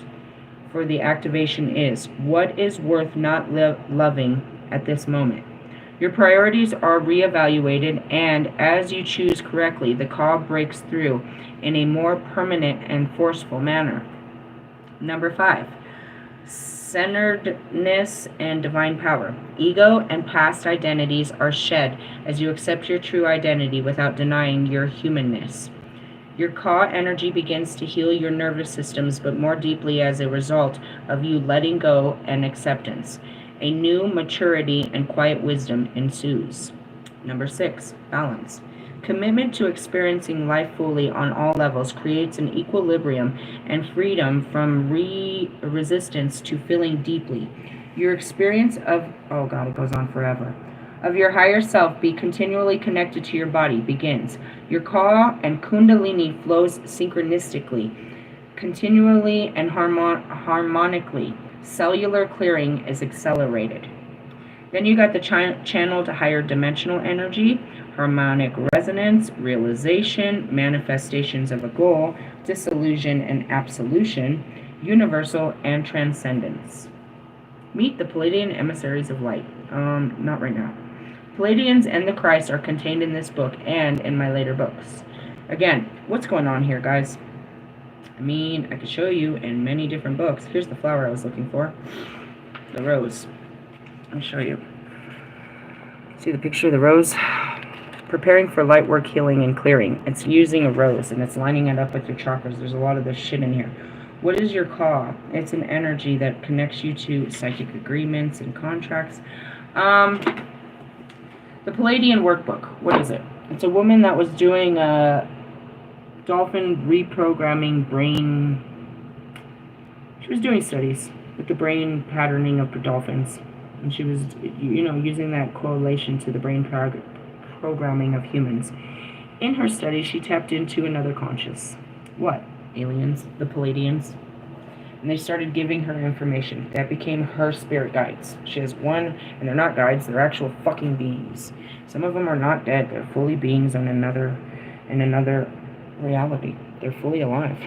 for the activation is, what is worth not loving at this moment? Your priorities are reevaluated, and as you choose correctly, the call breaks through in a more permanent and forceful manner. Number 5, centeredness and divine power. Ego and past identities are shed as you accept your true identity without denying your humanness. Your Ka energy begins to heal your nervous systems, but more deeply as a result of you letting go and acceptance. A new maturity and quiet wisdom ensues. Number 6, balance. Commitment to experiencing life fully on all levels creates an equilibrium and freedom from resistance to feeling deeply. Your experience of, oh God, it goes on forever, of your higher self be continually connected to your body begins. Your Ka and Kundalini flows synchronistically, continually and harmonically. Cellular clearing is accelerated. Then you got the channel to higher dimensional energy, harmonic resonance, realization, manifestations of a goal, disillusion and absolution, universal and transcendence. Meet the Palladian emissaries of light. Not right now. Palladians and the Christ are contained in this book and in my later books. Again, what's going on here, guys? I mean, I could show you in many different books. Here's the flower I was looking for. The rose. I'll show you. See the picture of the rose? Preparing for light work, healing, and clearing. It's using a rose, and it's lining it up with your chakras. There's a lot of this shit in here. What is your Ka? It's an energy that connects you to psychic agreements and contracts. The Palladian Workbook. What is it? It's a woman that was doing dolphin reprogramming brain. She was doing studies with the brain patterning of the dolphins. And she was, using that correlation to the brain programming of humans. In her study, she tapped into another conscious. What? Aliens, the Palladians. And they started giving her information. That became her spirit guides. She has one, and they're not guides, they're actual fucking beings. Some of them are not dead, they're fully beings in another reality. They're fully alive.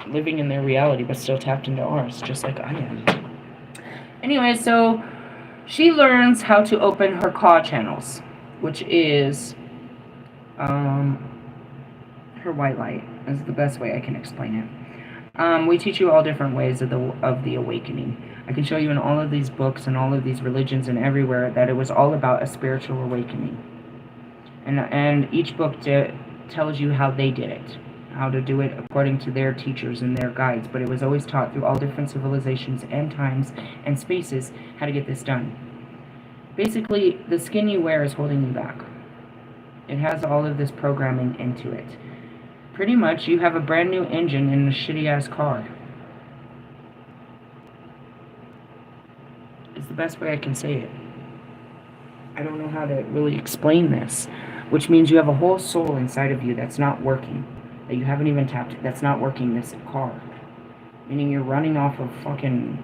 Living in their reality, but still tapped into ours, just like I am. Anyway, so she learns how to open her Ka channels, which is her white light. Is the best way I can explain it. We teach you all different ways of the awakening. I can show you in all of these books and all of these religions and everywhere that it was all about a spiritual awakening. And each book tells you how they did it, how to do it according to their teachers and their guides. But it was always taught through all different civilizations and times and spaces how to get this done. Basically, the skin you wear is holding you back. It has all of this programming into it. Pretty much, you have a brand new engine in a shitty-ass car. It's the best way I can say it. I don't know how to really explain this. Which means you have a whole soul inside of you that's not working. That you haven't even tapped, that's not working this car. Meaning you're running off of fucking,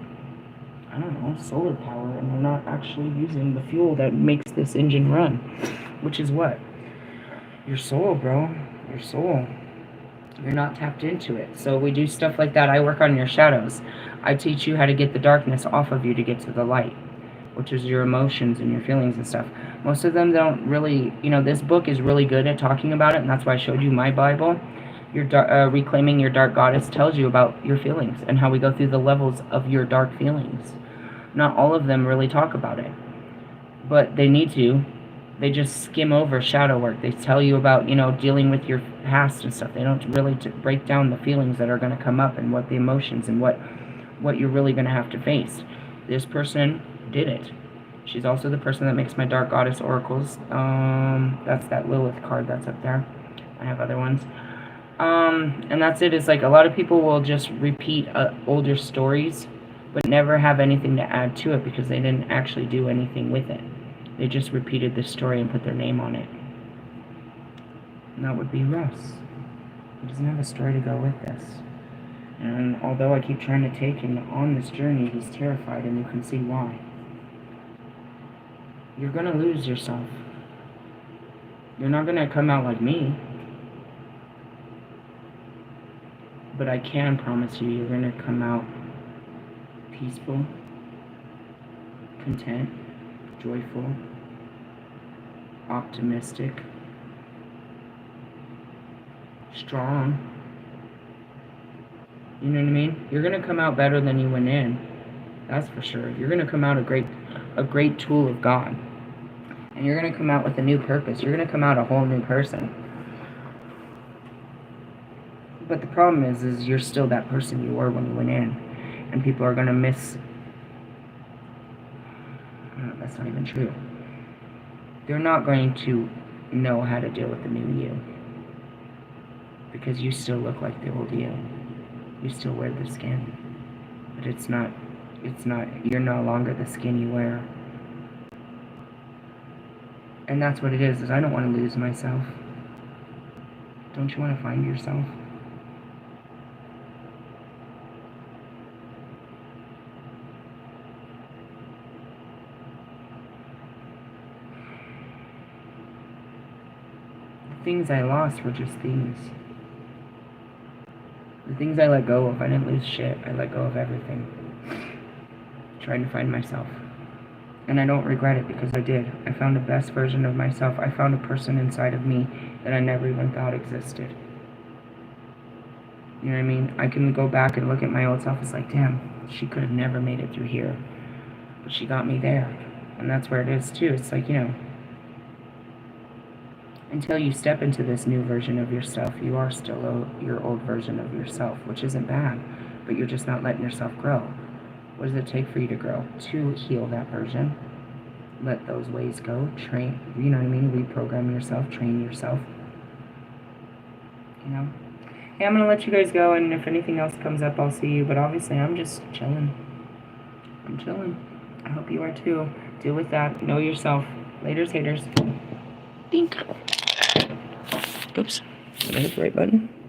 I don't know, solar power, and you're not actually using the fuel that makes this engine run. Which is what? Your soul, bro. Your soul. You're not tapped into it. So we do stuff like that. I work on your shadows. I teach you how to get the darkness off of you to get to the light, which is your emotions and your feelings and stuff. Most of them don't really, this book is really good at talking about it, and that's why I showed you my Bible. Your Reclaiming Your Dark Goddess tells you about your feelings and how we go through the levels of your dark feelings. Not all of them really talk about it, but they need to. They just skim over shadow work. They tell you about, dealing with your past and stuff. They don't really break down the feelings that are going to come up and what the emotions and what you're really going to have to face. This person did it. She's also the person that makes my Dark Goddess oracles. That's that Lilith card that's up there. I have other ones. And that's it. It's like a lot of people will just repeat older stories, but never have anything to add to it because they didn't actually do anything with it. They just repeated the story and put their name on it. And that would be Russ. He doesn't have a story to go with this. And although I keep trying to take him on this journey, he's terrified, and you can see why. You're going to lose yourself. You're not going to come out like me. But I can promise you, you're going to come out peaceful, content, joyful, optimistic, strong. You know what I mean? You're going to come out better than you went in. That's for sure. You're going to come out a great tool of God. And you're going to come out with a new purpose. You're going to come out a whole new person. But the problem is you're still that person you were when you went in. And people are going to miss... that's not even true. They're not going to know how to deal with the new you. Because you still look like the old you. You still wear the skin. But it's not, you're no longer the skin you wear. And that's what it is I don't want to lose myself. Don't you want to find yourself? The things I lost were just things. The things I let go of, I didn't lose shit. I let go of everything. trying to find myself. And I don't regret it, because I did. I found the best version of myself. I found a person inside of me that I never even thought existed. You know what I mean? I can go back and look at my old self. It's like, damn, she could have never made it through here. But she got me there. And that's where it is, too. It's like, you know, until you step into this new version of yourself, you are still your old version of yourself, which isn't bad. But you're just not letting yourself grow. What does it take for you to grow? To heal that version. Let those ways go. Train, you know what I mean? Reprogram yourself. Train yourself. You know? Hey, I'm going to let you guys go, and if anything else comes up, I'll see you. But obviously, I'm just chilling. I'm chilling. I hope you are too. Deal with that. Know yourself. Laters, haters. Dink. Oops. Did I hit the right button?